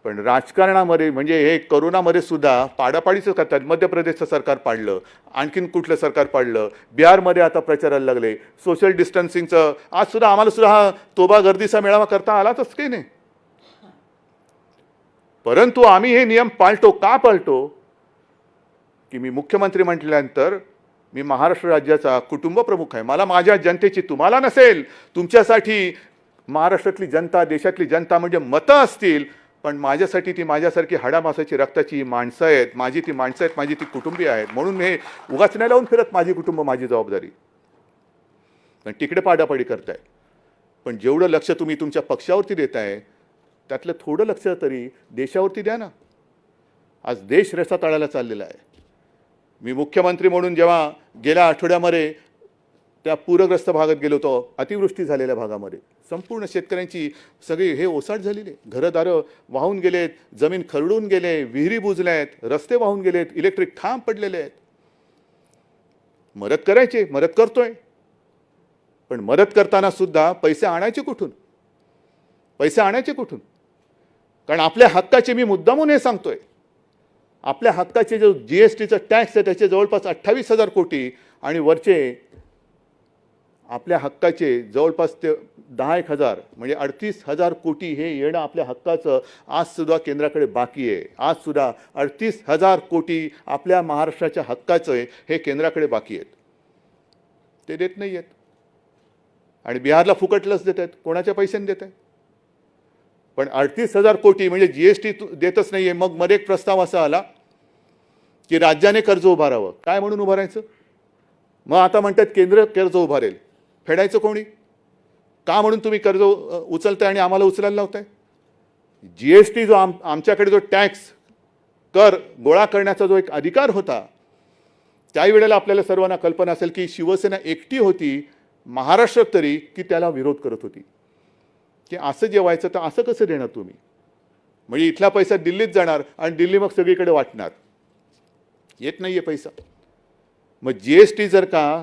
पण राजकारणामध्ये म्हणजे हे कोरोनामध्ये सुद्धा पाडापाडीचं करतात. मध्य प्रदेशचं सरकार पाडलं, आणखीन कुठलं सरकार पाडलं, बिहारमध्ये आता प्रचाराला लागले सोशल डिस्टन्सिंगचं. आज सुद्धा आम्हाला सुद्धा हा तोबा गर्दीचा मेळावा करता आलाच काही नाही, परंतु आम्ही हे नियम पाळतो. का पाळतो? की मी मुख्यमंत्री म्हटल्यानंतर मी महाराष्ट्र राज्याचा कुटुंब प्रमुख आहे. मला माझ्या जनतेची, तुम्हाला नसेल, तुमच्यासाठी महाराष्ट्रातली जनता, देशातली जनता म्हणजे मतं असतील, पण माझ्यासाठी ती माझ्यासारखी हाडामासाची रक्ताची माणसं आहेत. माझी ती माणसं आहेत, माझी ती कुटुंबीय आहेत. म्हणून मी उगाच नाही लावून फिरत माझी कुटुंब माझी जबाबदारी. पण तिकडे पाडापाडी करताय. पण जेवढं लक्ष तुम्ही तुमच्या पक्षावरती देताय त्यातलं थोडं लक्ष तरी देशावरती द्या ना. आज देश रसातळाला चाललेला आहे. मी मुख्यमंत्री म्हणून जेव्हा गेल्या आठवड्यामध्ये त्या पूरग्रस्त भागात गेलो होतो, अतिवृष्टी झालेल्या भागामध्ये संपूर्ण शेतकऱ्यांची सगळी हे ओसाट झालेली आहे. घरदारं वाहून गेलेत, जमीन खरडून गेले, विहिरी बुजल्या आहेत, रस्ते वाहून गेलेत, इलेक्ट्रिक खांब पडलेले आहेत. मदत करायची, मदत करतोय, पण मदत करताना सुद्धा पैसे आणायचे कुठून? पैसे आणायचे कुठून? कारण आपल्या हक्काचे, मी मुद्दामून हे सांगतोय, आपल्या हक्काचे जो GSTचा टॅक्स आहे त्याचे जवळपास 28,000 कोटी आणि वरचे आपल्या हक्काचे जवळपास ते 10,000 म्हणजे 38,000 कोटी हे येणं आपल्या हक्काचं आजसुद्धा केंद्राकडे बाकी आहे. आजसुद्धा 38,000 कोटी आपल्या महाराष्ट्राच्या हक्काचं आहे हे केंद्राकडे बाकी आहेत. ते देत नाही आहेत. आणि बिहारला फुकट लस देत आहेत. कोणाच्या पैशाने देत आहे? पण 38,000 कोटी म्हणजे GST देतच नाही आहे. मग मध्ये एक प्रस्ताव असा आला की राज्याने कर्ज उभारावं. काय म्हणून उभारायचं? मग आता म्हणतात केंद्र कर्ज उभारेल. फेडायचं कोणी? का म्हणून तुम्ही कर्ज उचलताय आणि आम्हाला उचलायला लावताय? GST जो आमच्याकडे जो टॅक्स कर गोळा करण्याचा जो एक अधिकार होता, त्याही वेळेला आपल्याला सर्वांना कल्पना असेल की शिवसेना एकटी होती महाराष्ट्रात तरी की त्याला विरोध करत होती की असं जे व्हायचं तर असं कसं देणार तुम्ही? म्हणजे इथला पैसा दिल्लीत जाणार आणि दिल्ली मग सगळीकडे वाटणार. येत नाही आहे पैसा. मग GST जर का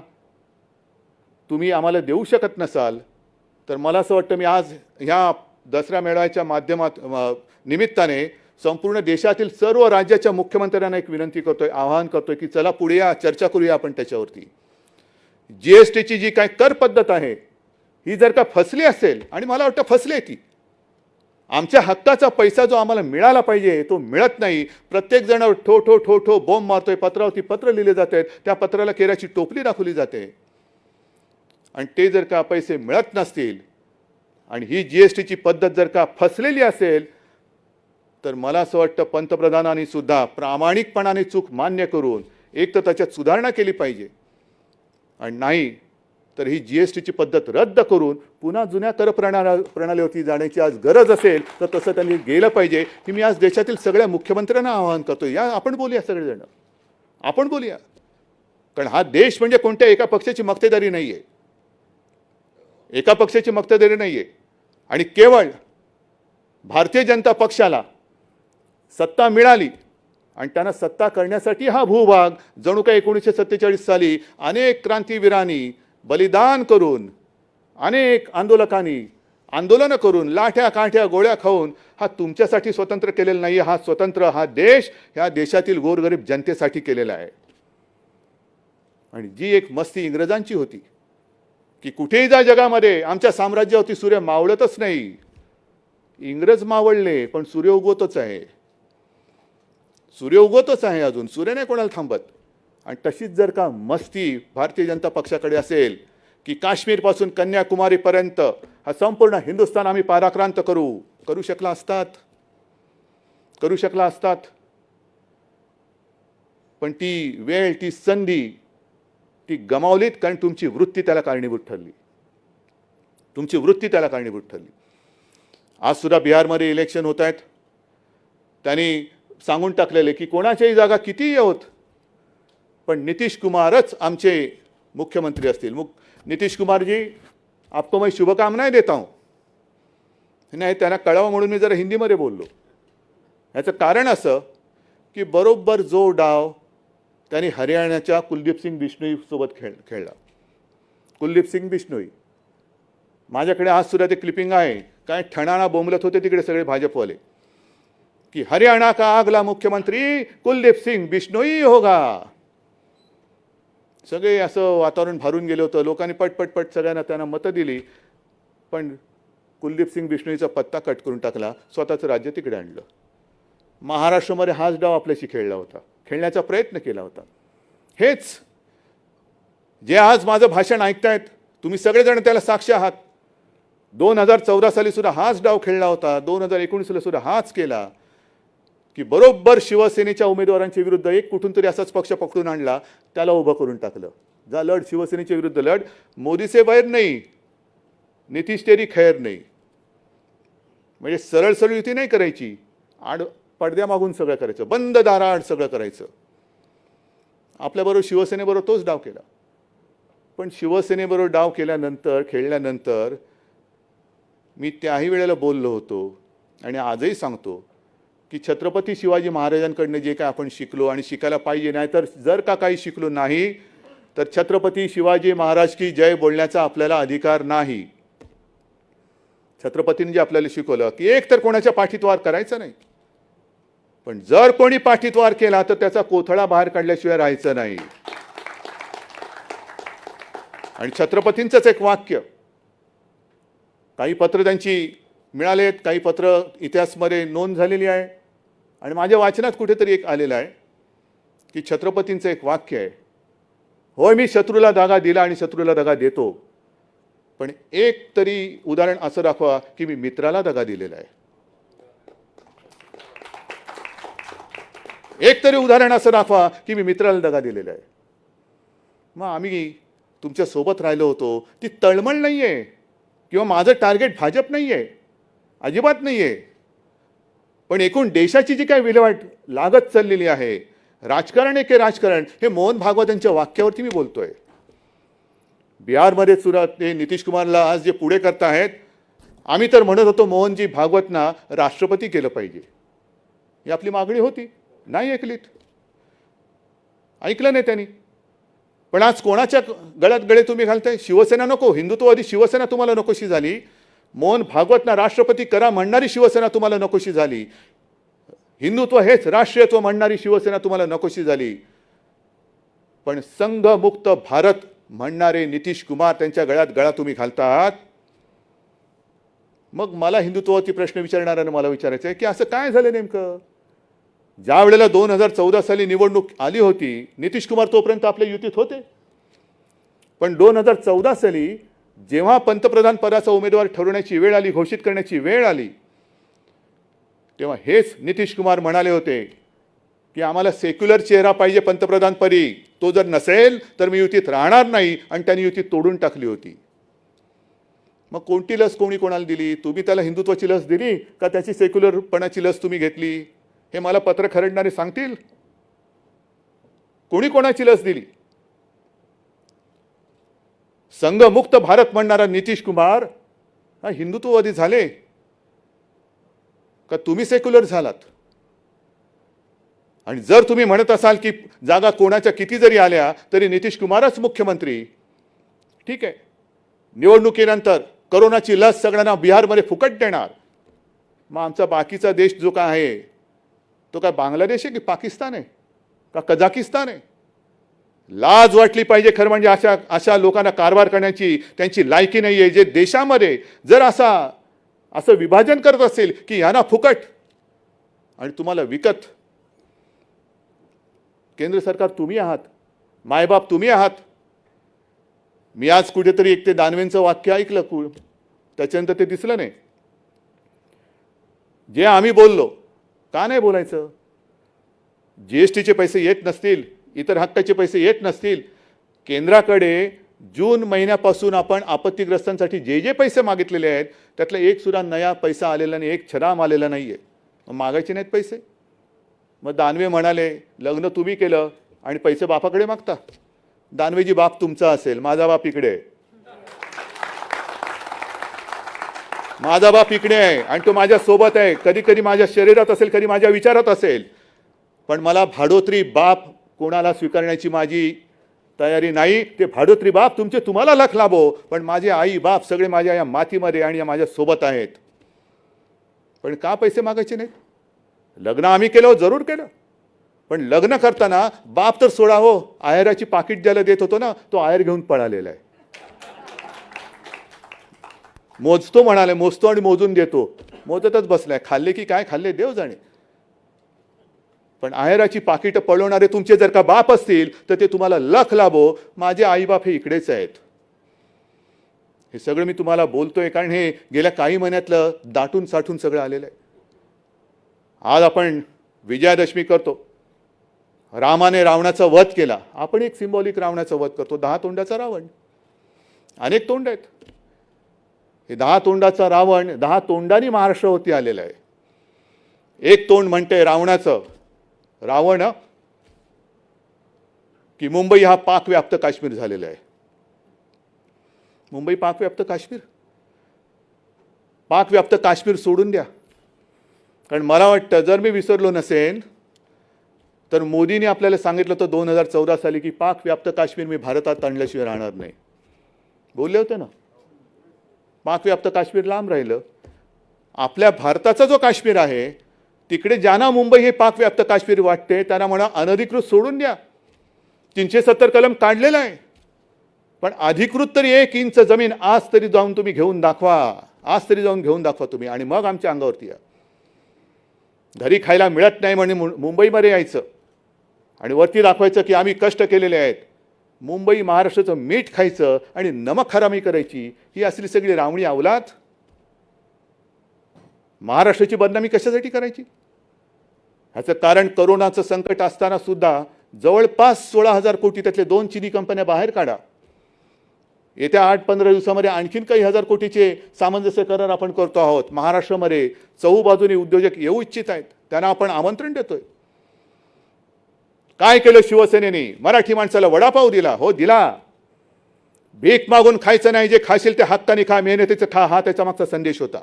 तुम्ही आम्हाला देऊ शकत नसाल तर मला असं वाटतं मी आज ह्या दसरा मेळाव्याच्या निमित्ताने संपूर्ण देशातील सर्व राज्याच्या मुख्यमंत्र्यांना एक विनंती करतोय, आवाहन करतोय की चला पुढे या, चर्चा करूया आपण त्याच्यावरती. GSTची जी काय कर पद्धत आहे ही जर का फसली असेल, आणि मला वाटतं फसली आहे ती, आमच्या हक्काचा पैसा जो आम्हाला मिळाला पाहिजे तो मिळत नाही. प्रत्येक जण ठो ठो ठो ठो बॉम्ब मारतोय. पत्रावरती पत्र लिहिले जात आहेत. त्या पत्राला केराची टोपली दाखवली जाते. आणि ते जर का पैसे मिळत नसतील आणि ही GSTची पद्धत जर का फसलेली असेल तर मला असं वाटतं पंतप्रधानांनी सुद्धा प्रामाणिकपणाने चूक मान्य करून एक तर त्याच्यात सुधारणा केली पाहिजे आणि नाही तर ही GSTची पद्धत रद्द करून पुन्हा जुन्या कर प्रणालीवरती जाण्याची आज गरज असेल तर तसं त्यांनी गेलं पाहिजे. की मी आज देशातील सगळ्या मुख्यमंत्र्यांना आवाहन करतो, या आपण बोलूया, सगळेजण आपण बोलूया. कारण हा देश म्हणजे कोणत्या एका पक्षाची मक्तेदारी नाही आहे. एका पक्षाची मक्तेदारी नाही आहे. आणि केवळ भारतीय जनता पक्षाला सत्ता मिळाली आणि त्यांना सत्ता करण्यासाठी हा भूभाग जणू काही 1947 साली अनेक क्रांतीवीरांनी बलिदान करून, अनेक आंदोलनं करून, लाठ्या काठ्या गोळ्या खाऊन हा तुमच्यासाठी स्वतंत्र केलेला नाही. हा स्वतंत्र हा देश ह्या देशातील गोरगरीब जनतेसाठी केलेला आहे. आणि जी एक मस्ती इंग्रजांची होती की कुठेही जा जगामध्ये आमच्या साम्राज्यावरती सूर्य मावळतच नाही. इंग्रज मावळले पण सूर्य उगवतच आहे. सूर्य उगवतच आहे. अजून सूर्य नाही कोणाला थांबत. आणि तशीच जर का मस्ती भारतीय जनता पक्षाकडे असेल की काश्मीरपासून कन्याकुमारीपर्यंत हा संपूर्ण हिंदुस्थान आम्ही पाराक्रांत करू शकला असतात. पण ती वेळ, ती संधी ती गमावलीत कारण तुमची वृत्ती त्याला कारणीभूत ठरली. आज सुद्धा बिहारमध्ये इलेक्शन होत आहेत. त्यांनी सांगून टाकलेले की कोणाच्याही जागा कितीही होत पण नितीश कुमारच आमचे मुख्यमंत्री असतील. नितीश कुमार जी, आपको मैं शुभकामनाएं देता हूं. नाही, त्यांना कळावं म्हणून मी जरा हिंदीमध्ये बोललो. याचं कारण असं की बरोबर जो डाव त्यांनी हरियाणाच्या कुलदीप सिंग बिश्नोई सोबत खेळला. कुलदीप सिंग बिश्नोई, माझ्याकडे आज सुद्धा ते क्लिपिंग आहे. काय ठणाणा बोंबलत होते तिकडे सगळे भाजपवाले की हरियाणा का अगला मुख्यमंत्री कुलदीप सिंग बिश्नोई होगा. सगळे असं वातावरण भरून गेलं होतं. लोकांनी पटपट सगळ्यांना त्यांना मतं दिली. पण कुलदीप सिंग बिश्नोईचा पत्ता कट करून टाकला. स्वतःचं राज्य तिकडे आणलं. महाराष्ट्रामध्ये हाच डाव आपल्याशी खेळण्याचा प्रयत्न केला होता. हेच जे आज माझं भाषण ऐकतायत तुम्ही सगळेजण त्याला साक्ष आहात. 2014 साली सुद्धा हाच डाव खेळला होता. 2019 सुद्धा हाच केला की बरोबर शिवसेनेच्या उमेदवारांच्या विरुद्ध एक कुठून तरी असाच पक्ष पकडून आणला, त्याला उभं करून टाकलं. जा लढ, शिवसेनेच्या विरुद्ध लढ. मोदी से बैर नाही, नितीश तेरी खैर नाही. म्हणजे सरळ युती नाही करायची, पडद्यामागून सगळं करायचं, बंद दाराआड सगळं करायचं. आपल्याबरोबर शिवसेनेबरोबर तोच डाव केला. पण शिवसेनेबरोबर डाव खेळल्यानंतर मी त्याही वेळेला बोललो होतो आणि आजही सांगतो की छत्रपती शिवाजी महाराजांकडनं जे काय आपण शिकलो आणि शिकायला पाहिजे, नाही तर जर का काही शिकलो नाही तर छत्रपती शिवाजी महाराज की जय बोलण्याचा आपल्याला अधिकार नाही. छत्रपतींनी जे आपल्याला शिकवलं की एक तर कोणाच्या पाठीत वार करायचा नाही, पण जर कोणी पाठीत वार केला तर त्याचा कोथळा बाहेर काढल्याशिवाय राहायचं नाही. आणि छत्रपतींचंच एक वाक्य, काही पत्र त्यांची मिळालेत, काही पत्र इतिहासमध्ये नोंद झालेली आहे आणि माझ्या वाचनात कुठेतरी एक आलेलं आहे की छत्रपतींचं एक वाक्य आहे, होय मी शत्रूला दगा दिला आणि शत्रूला दगा देतो, पण एक तरी उदाहरण असं दाखवा की मी मित्राला दगा दिलेला आहे. एक तरी उदाहरण असं दाखवा की मी मित्राला दगा दिलेला आहे. मग आम्ही तुमच्या सोबत राहिलो होतो, ती तळमळ नाही आहे किंवा माझं टार्गेट भाजप नाही आहे, अजिबात नाही आहे, पण एकूण देशाची जी काही विल्हेवाट लागत चाललेली आहे, राजकारण आहे की राजकारण, हे मोहन भागवत यांच्या वाक्यावरती मी बोलतोय. बिहारमध्ये सुद्धा ते नितीश कुमारला आज जे पुढे करत आहेत, आम्ही तर म्हणत होतो मोहनजी भागवतना राष्ट्रपती केलं पाहिजे, ही आपली मागणी होती, नाही ऐकलीत, ऐकलं नाही त्यांनी. पण आज कोणाच्या गळ्यात गळे तुम्ही घालताय? शिवसेना नको, हिंदुत्ववादी शिवसेना तुम्हाला नकोशी झाली, मोहन भागवतना राष्ट्रपती करा म्हणणारी शिवसेना तुम्हाला नकोशी झाली, हिंदुत्व हेच राष्ट्रीयत्व म्हणणारी शिवसेना तुम्हाला नकोशी झाली, पण संघमुक्त भारत म्हणणारे नितीश कुमार त्यांच्या गळ्यात गळा तुम्ही घालतात. मग मला हिंदुत्वावरती प्रश्न विचारणाऱ्यांना मला विचारायचं आहे की असं काय झालं नेमकं? ज्या वेळेला 2014 साली निवडणूक आली होती, नितीश कुमार तोपर्यंत आपल्या युतीत होते, पण 2014 साली जेव्हा पंतप्रधान पदाचा उमेदवार ठरवण्याची वेळ आली, घोषित करण्याची वेळ आली, तेव्हा हेच नितीश कुमार म्हणाले होते की आम्हाला सेक्युलर चेहरा पाहिजे पंतप्रधानपदी, तो जर नसेल तर मी युतीत राहणार नाही, आणि त्यांनी युतीत तोडून टाकली होती. मग कोणती लस कोणी कोणाला दिली? तुम्ही त्याला हिंदुत्वाची लस दिली का त्याची सेक्युलरपणाची लस तुम्ही घेतली? हे मला पत्र खरडणारे सांगतील. कोणी कोणाची लस दिली? संघमुक्त भारत म्हणणारा नितीश कुमार हा हिंदुत्ववादी झाले का तुम्ही सेक्युलर झालात? आणि जर तुम्ही म्हणत असाल की जागा कोणाच्या किती जरी आल्या तरी नितीश कुमारच मुख्यमंत्री, ठीक आहे, निवडणुकीनंतर कोरोनाची लस सगळ्यांना बिहारमध्ये फुकट देणार, मग आमचा बाकीचा देश जो काय आहे तो काय बांगलादेश आहे की पाकिस्तान आहे का कझाकिस्तान आहे? लाज वाटली पाहिजे खरं म्हणजे अशा लोकांना कारभार करण्याची त्यांची लायकी नाही आहे, जे देशामध्ये जर असं विभाजन करत असेल की यांना फुकट आणि तुम्हाला विकत. केंद्र सरकार तुम्ही आहात, मायबाप तुम्ही आहात. मी आज कुठेतरी एक ते दानवेंचं वाक्य ऐकलं, त्याच्यानंतर ते दिसलं नाही. जे आम्ही बोललो, का नाही बोलायचं? जीएसटीचे पैसे येत नसतील, इतर हक्काचे पैसे येत नसतील, केंद्राकडे जून महिन्यापासून आपण आपत्तीग्रस्तांसाठी जे जे पैसे मागितलेले आहेत त्यातला एक सुद्धा नया पैसा आलेला नाही, एक छराम आलेला नाही आहे. मग मागायचे नाहीत पैसे? मग दानवे म्हणाले लग्न तुम्ही केलं आणि पैसे बापाकडे मागता. दानवेजी बाप तुमचा असेल, माझा बाप इकडे आहे, माझा बाप इकडे आहे आणि तो माझ्या सोबत आहे, कधी कधी माझ्या शरीरात असेल, कधी माझ्या विचारात असेल, पण मला भाडोत्री बाप कोणाला स्वीकारण्याची माझी तयारी नाही. ते भाडोत्री बाप तुमचे तुम्हाला लख लाभो, पण माझे आई बाप सगळे माझ्या या मातीमध्ये आणि माझ्या सोबत आहेत. पण का पैसे मागायचे नाहीत? लग्न आम्ही केलं, जरूर केलं, पण लग्न करताना बाप तर सोडा हो, आहेराची पाकिट ज्याला देत होतो ना, तो आहेर घेऊन पळालेला आहे. मोजतो म्हणाले, मोजतो आणि मोजून देतो, मोजतच बसलाय. खाल्ले की काय खाल्ले देव जाणे. पण आहेराची पाकिटं पळवणारे तुमचे जर का बाप असतील तर ते तुम्हाला लख लाभो. माझे आईबाप हे इकडेच आहेत. हे सगळं मी तुम्हाला बोलतोय कारण हे गेल्या काही महिन्यातलं दाटून साठून सगळं आलेलं आहे. आज आपण विजयादशमी करतो, रामाने रावणाचा वध केला, आपण एक सिंबॉलिक रावणाचा वध करतो. 10 तोंडाचा रावण, अनेक तोंड आहेत. हे 10 तोंडाचा रावण 10 तोंडांनी महाराष्ट्रावरती आलेला आहे. एक तोंड म्हणते रावणाचं, रावण की मुंबई हा पाकव्याप्त काश्मीर झालेला आहे. मुंबई पाकव्याप्त काश्मीर, पाकव्याप्त काश्मीर सोडून द्या. कारण मला वाटतं जर मी विसरलो नसेन तर मोदींनी आपल्याला सांगितलं होतं 2014 साली की पाकव्याप्त काश्मीर मी भारतात आणल्याशिवाय राहणार नाही. बोलले होते ना. पाकव्याप्त काश्मीर लांब राहिलं. आपल्या भारताचा जो काश्मीर आहे तिकडे ज्यांना मुंबई हे पाकव्याप्त काश्मीर वाटते त्यांना म्हणा अनधिकृत सोडून द्या. 370 कलम काढलेला आहे. पण अधिकृत तरी 1 इंच जमीन आज तरी जाऊन तुम्ही घेऊन दाखवा, आज तरी जाऊन घेऊन दाखवा तुम्ही, आणि मग आमच्या अंगावरती या. घरी खायला मिळत नाही म्हणून मुंबईमध्ये यायचं आणि वरती दाखवायचं की आम्ही कष्ट केलेले आहेत. मुंबई महाराष्ट्राचं मीठ खायचं आणि नमक हरामी करायची, ही असली सगळी रावणी अवलाद. महाराष्ट्राची बदनामी कशासाठी करायची? ह्याचं कारण करोनाचं संकट असताना सुद्धा जवळपास 16,000 कोटी, त्यातले 2 चिनी कंपन्या बाहेर काढा. येत्या 8-15 दिवसामध्ये आणखीन काही हजार कोटीचे सामंजस्य करार आपण करतो आहोत. महाराष्ट्रामध्ये चहूबाजूने उद्योजक येऊ इच्छित आहेत, त्यांना आपण आमंत्रण देतोय. काय केलं शिवसेनेने? मराठी माणसाला वडापाव दिला. हो दिला. भीक मागून खायचं नाही, जे खाशील ते हक्काने खा, मेहनतीचं खा, हा त्याचा मागचा संदेश होता.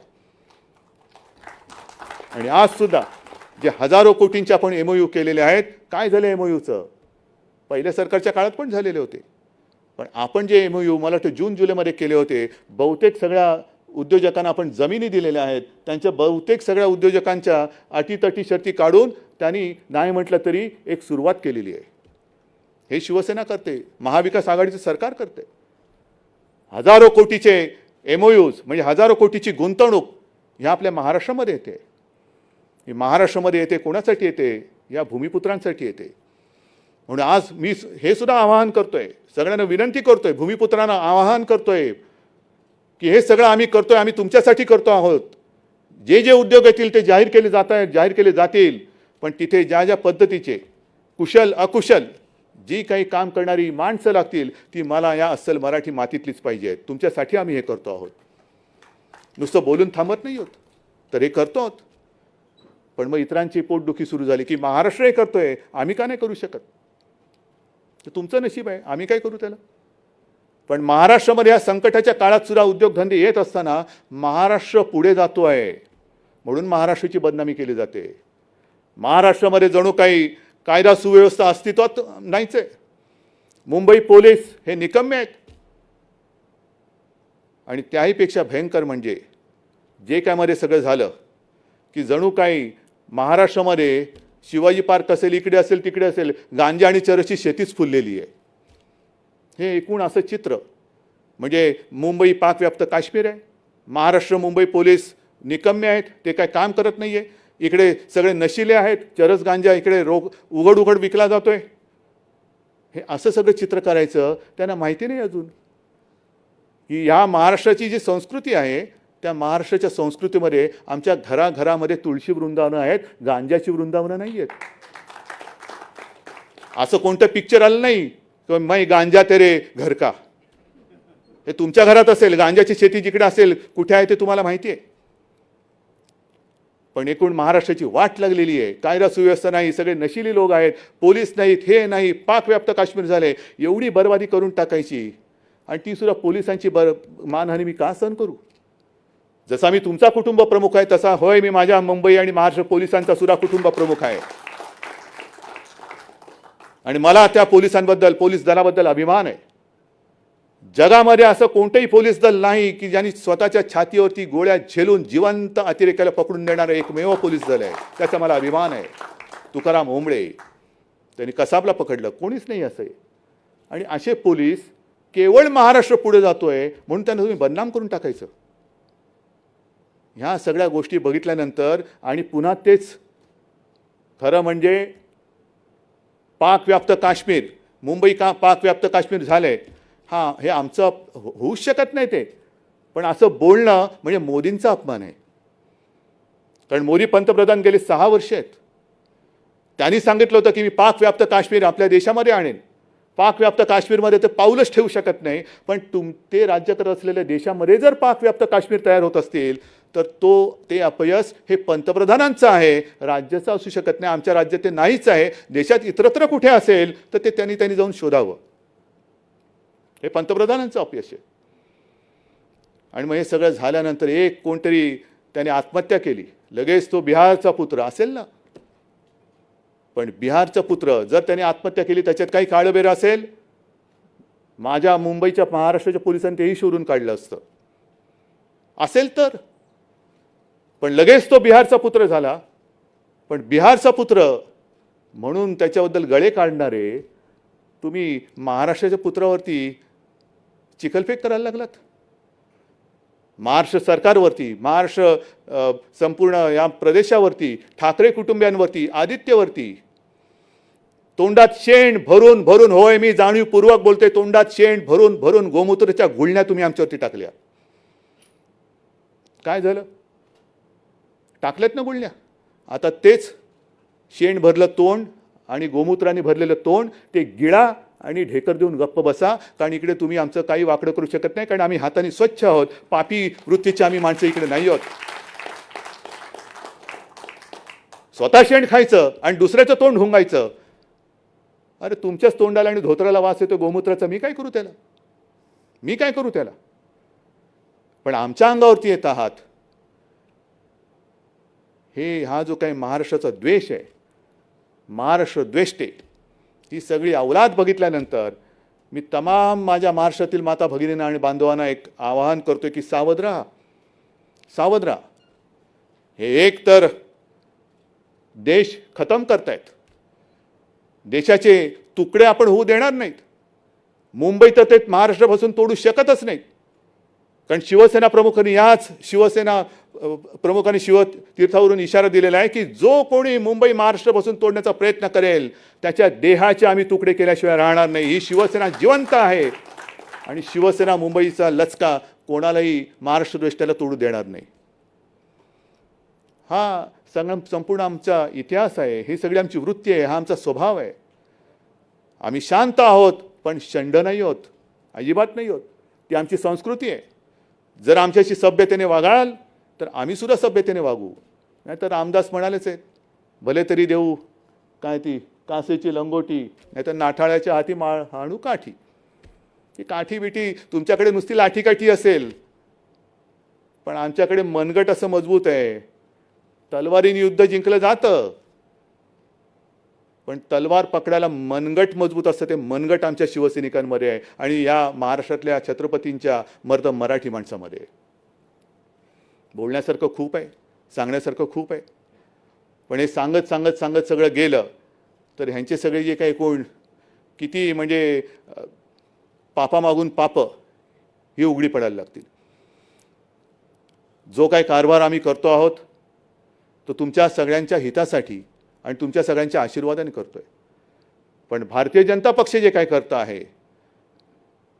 आणि आज सुद्धा जे हजारो कोटींचे आपण MOU केलेले आहेत, काय झालं MOUचं? पहिल्या सरकारच्या काळात पण झालेले होते, पण आपण जे MOU मला वाटतं जून-जुलैमध्ये केले होते, बहुतेक सगळ्या उद्योजकांना आपण जमिनी दिलेल्या आहेत. त्यांच्या बहुतेक सगळ्या उद्योजकांच्या अटीतटी शर्ती काढून त्यांनी नाही म्हटलं तरी एक सुरुवात केलेली आहे. हे शिवसेना करते, महाविकास आघाडीचं सरकार करते. हजारो कोटीचे MOUs म्हणजे हजारो कोटीची गुंतवणूक ह्या आपल्या महाराष्ट्रामध्ये येते. ही महाराष्ट्रामध्ये येते कोणासाठी येते? या भूमिपुत्रांसाठी येते. म्हणून आज मी हे सुद्धा आवाहन करतोय, सगळ्यांना विनंती करतोय, भूमिपुत्रांना आवाहन करतोय की हे सगळं आम्ही करतोय, आम्ही तुमच्यासाठी करतो आहोत. जे जे उद्योग येतील ते जाहीर केले जात आहेत, जाहीर केले जातील, पण तिथे ज्या ज्या पद्धतीचे कुशल अकुशल जी काही काम करणारी माणसं लागतील, ती मला या अस्सल मराठी मातीतलीच पाहिजे. तुमच्यासाठी आम्ही हे करतो आहोत. नुसतं बोलून थांबत नाही आहोत, तर हे करतो आहोत. पण मग इतरांची पोटदुखी सुरू झाली की महाराष्ट्र हे करतोय, आम्ही का नाही करू शकत? तर तुमचं नशीब आहे, आम्ही काय करू त्याला? पण महाराष्ट्रामध्ये या संकटाच्या काळात सुद्धा उद्योगधंदे येत असताना महाराष्ट्र पुढे जातो आहे, म्हणून महाराष्ट्राची बदनामी केली जाते. महाराष्ट्रामध्ये जणू काही कायदा सुव्यवस्था अस्तित्वात नाहीच आहे. मुंबई पोलीस हे निकम्मे आहेत. आणि त्याहीपेक्षा भयंकर म्हणजे जे काय मध्ये सगळं झालं की जणू काही महाराष्ट्रामध्ये शिवाजी पार्क असेल, इकडे असेल, तिकडे असेल, गांजा आणि चरसची शेतीच फुललेली आहे. हे एकूण असं चित्र म्हणजे मुंबई पाकव्याप्त काश्मीर आहे. महाराष्ट्र मुंबई पोलीस निकम्मे आहेत, ते काय काम करत नाही आहे. इकडे सगळे नशिले आहेत, चरस गांजा इकडे उघड उघड विकला जातोय. हे असं सगळं चित्र करायचं त्यांना माहिती नाही अजून की ह्या महाराष्ट्राची जी संस्कृती आहे, त्या महाराष्ट्राच्या संस्कृतीमध्ये आमच्या घराघरामध्ये तुळशी वृंदावनं आहेत, गांजाची वृंदावनं नाही आहेत. असं कोणतं पिक्चर आलं नाही की मै गांजा तेरे घर का. हे तुमच्या घरात असेल, गांजाची शेती जिकडे असेल, कुठे आहे ते तुम्हाला माहिती आहे. पण एकूण महाराष्ट्राची वाट लागलेली आहे. कायदा सुव्यवस्था नाही, सगळे नशिली लोक आहेत, पोलीस नाहीत, हे नाही, पाकव्याप्त काश्मीर झाले. एवढी बरबादी करून टाकायची आणि ती सुद्धा पोलिसांची मानहानी मी का सहन करू? जसा मी तुमचा कुटुंब प्रमुख आहे तसा होय मी माझ्या मुंबई आणि महाराष्ट्र पोलिसांचा सुद्धा कुटुंब प्रमुख आहे. आणि मला त्या पोलिसांबद्दल, पोलीस दलाबद्दल अभिमान आहे. जगामध्ये असं कोणतंही पोलीस दल नाही की ज्यांनी स्वतःच्या छातीवरती गोळ्या झेलून जिवंत अतिरेक्याला पकडून देणारं एकमेव पोलीस दल आहे. त्याचा मला अभिमान आहे. तुकाराम ओंबळे त्यांनी कसाबला पकडलं, कोणीच नाही असं आहे. आणि असे पोलीस केवळ महाराष्ट्र पुढे जातोय म्हणून त्यांना तुम्ही बदनाम करून टाकायचं. ह्या सगळ्या गोष्टी बघितल्यानंतर आणि पुन्हा तेच खरं म्हणजे पाकव्याप्त काश्मीर, मुंबई का पाकव्याप्त काश्मीर झालंय, हां हे आमचं होऊच शकत नाही ते. पण असं बोलणं म्हणजे मोदींचा अपमान आहे. कारण मोदी पंतप्रधान गेले 6 वर्ष आहेत. त्यांनी सांगितलं होतं की मी पाकव्याप्त काश्मीर आपल्या देशामध्ये आणेन. पाकव्याप्त काश्मीरमध्ये ते पाऊलच ठेवू शकत नाही. पण ते राज्य करत असलेल्या देशामध्ये जर पाकव्याप्त काश्मीर तयार होत असतील तर ते अपयश हे पंतप्रधानांचं आहे, राज्याचं असू शकत नाही. आमच्या राज्यात ते नाहीच आहे. देशात इतरत्र कुठे असेल तर ते त्यांनी जाऊन शोधावं. हे पंतप्रधानांचं अपयश आहे. आणि मग हे सगळं झाल्यानंतर एक कोणतरी त्याने आत्महत्या केली, लगेच तो बिहारचा पुत्र असेल ना. पण बिहारचा पुत्र जर त्याने आत्महत्या केली त्याच्यात काही काळबेरं असेल, माझ्या मुंबईच्या महाराष्ट्राच्या पोलिसांनी तेही शोधून काढलं असतं असेल तर. पण लगेच तो बिहारचा पुत्र झाला. पण बिहारचा पुत्र म्हणून त्याच्याबद्दल गळे काढणारे तुम्ही महाराष्ट्राच्या पुत्रावरती चिखलफेक करायला लागलात. महाराष्ट्र सरकारवरती, महाराष्ट्र संपूर्ण या प्रदेशावरती, ठाकरे कुटुंबियांवरती, आदित्यवरती तोंडात शेण भरून भरून, होय मी जाणीवपूर्वक बोलते, तोंडात शेण भरून भरून गोमूत्राच्या गुळण्या तुम्ही आमच्यावरती टाकल्या. काय झालं? टाकल्यात ना गुळण्या. आता तेच शेण भरलं तोंड आणि गोमूत्राने भरलेलं तोंड ते गिळा आणि ढेकर देऊन गप्प बसा. कारण इकडे तुम्ही आमचं काही वाकडं करू शकत नाही, कारण आम्ही हाताने स्वच्छ आहोत. पापी वृत्तीचे आम्ही माणसं इकडे नाही आहोत. स्वतः शेण खायचं आणि दुसऱ्याचं तोंड हुंगायचं. अरे तुमच्याच तोंडाला आणि धोत्राला वास येतो गोमूत्राचा, मी काय करू त्याला? मी काय करू त्याला? पण आमच्या अंगावरती येत आहात. हा जो काही महाराष्ट्राचा द्वेष आहे, महाराष्ट्र द्वेष्टे, ही सगळी अवलाद बघितल्यानंतर मी तमाम माझ्या महाराष्ट्रातील माता भगिनींना आणि बांधवांना एक आवाहन करतोय की सावध राहा, सावध राहा. हे एक तर देश खतम करतायत, देशाचे तुकडे आपण होऊ देणार नाहीत. मुंबई तर ते महाराष्ट्रापासून तोडू शकतच नाहीत. कारण शिवसेना प्रमुखांनी, याच शिवसेना प्रमुखांनी शिवतीर्थावरून इशारा दिलेला आहे की जो कोणी मुंबई महाराष्ट्रापासून तोडण्याचा प्रयत्न करेल त्याच्या देहाचे आम्ही तुकडे केल्याशिवाय राहणार नाही. ही शिवसेना जिवंत आहे आणि शिवसेना मुंबईचा लचका कोणालाही महाराष्ट्र द्वेष्टाला तोडू देणार नाही. हा संपूर्ण आमचा इतिहास आहे, ही सगळी आमची वृत्ती आहे, हा आमचा स्वभाव आहे. आम्ही शांत आहोत पण शंड नाही आहोत, अजिबात नाही आहोत. ती आमची संस्कृती आहे. जर आमच्याशी सभ्यतेने वागाल तर आम्ही सुद्धा सभ्यतेने वागू. नाहीतर रामदास म्हणालेच आहेत, भले तरी देऊ काय ती कासेची लंगोटी, नाहीतर नाठाळ्याच्या हाती आणू काठी. ती काठी बिठी तुमच्याकडे नुसती लाठीकाठी असेल, पण आमच्याकडे मनगट असं मजबूत आहे. तलवारीने युद्ध जिंकलं जातं, पण तलवार पकडायला मनगट मजबूत असतं. ते मनगट आमच्या शिवसैनिकांमध्ये आहे आणि या महाराष्ट्रातल्या छत्रपतींच्या मर्द मराठी माणसामध्ये. बोलण्यासारखं खूप आहे, सांगण्यासारखं खूप आहे, पण हे सांगत सांगत सांगत सगळं गेलं तर ह्यांचे सगळे जे काही कोण किती म्हणजे पापामागून पाप ही उघडी पडायला लागतील. जो काही कारभार आम्ही करतो आहोत तो तुमच्या सगळ्यांच्या हितासाठी आणि तुमच्या सगळ्यांच्या आशीर्वादाने करतोय. पण भारतीय जनता पक्ष जे काय करतं आहे,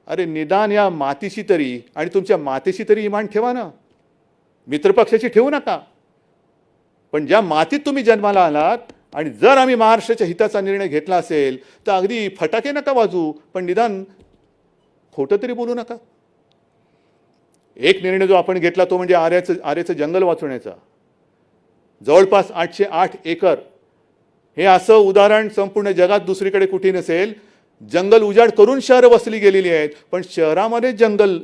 अरे निदान या मातीशी तरी आणि तुमच्या मातेशी तरी इमान ठेवा ना. मित्रपक्षाची ठेवू नका. पण ज्या मातीत तुम्ही जन्माला आलात आणि जर आम्ही महाराष्ट्राच्या हिताचा निर्णय घेतला असेल तर अगदी फटाके नका वाजू, पण निदान खोटं तरी बोलू नका. एक निर्णय जो आपण घेतला तो म्हणजे आर्याचं जंगल वाचवण्याचा. जवळपास 808 एकर, हे असं उदाहरण संपूर्ण जगात दुसरीकडे कुठे नसेल. जंगल उजाड करून शहरं वसली गेलेली आहेत, पण शहरामध्ये जंगल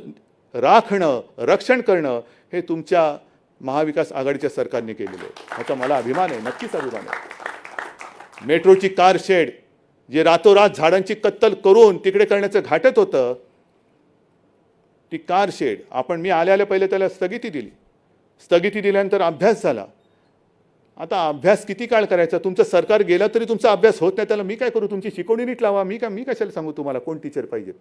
राखणं, रक्षण करणं हे तुमच्या महाविकास आघाडीच्या सरकारने केलेलं आहे. ह्याचा मला अभिमान आहे, नक्कीच अभिमान आहे. मेट्रोची कार शेड जे रातोरात झाडांची कत्तल करून तिकडे करण्याचं घाटत होतं, ती कार शेड मी आल्या पहिले त्याला स्थगिती दिली. स्थगिती दिल्यानंतर अभ्यास झाला. आता अभ्यास किती काळ करायचा? तुमचं सरकार गेलं तरी तुमचा अभ्यास होत नाही, त्याला मी काय करू? तुमची शिकवणी नीट लावा. मी कशाला सांगू तुम्हाला कोण टीचर पाहिजे?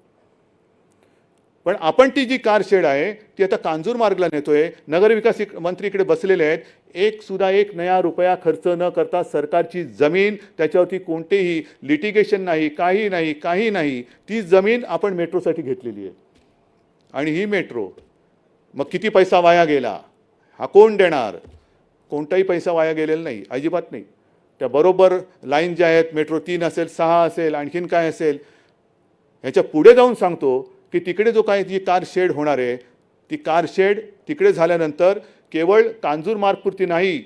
पण आपण ती जी कार शेड आहे ती आता कांजूर मार्गला नेतोय. नगरविकास मंत्री इकडे बसलेले आहेत. एक नया रुपया खर्च न करता सरकारची जमीन, त्याच्यावरती कोणतेही लिटिगेशन नाही, काही नाही. ती जमीन आपण मेट्रोसाठी घेतलेली आहे. आणि ही मेट्रो मग किती पैसा वाया गेला हा कोण देणार? कोणताही पैसा वाया गेलेला नाही, अजिबात नाही. त्या बरोबर लाईन ज्या आहेत, मेट्रो 3 असेल, 6 असेल, आणखीन काय असेल, ह्याच्या पुढे जाऊन सांगतो की तिकडे जो काय जी कार शेड होणार आहे, ती कार शेड तिकडे झाल्यानंतर केवळ कांजूर मार्गपुरती नाही,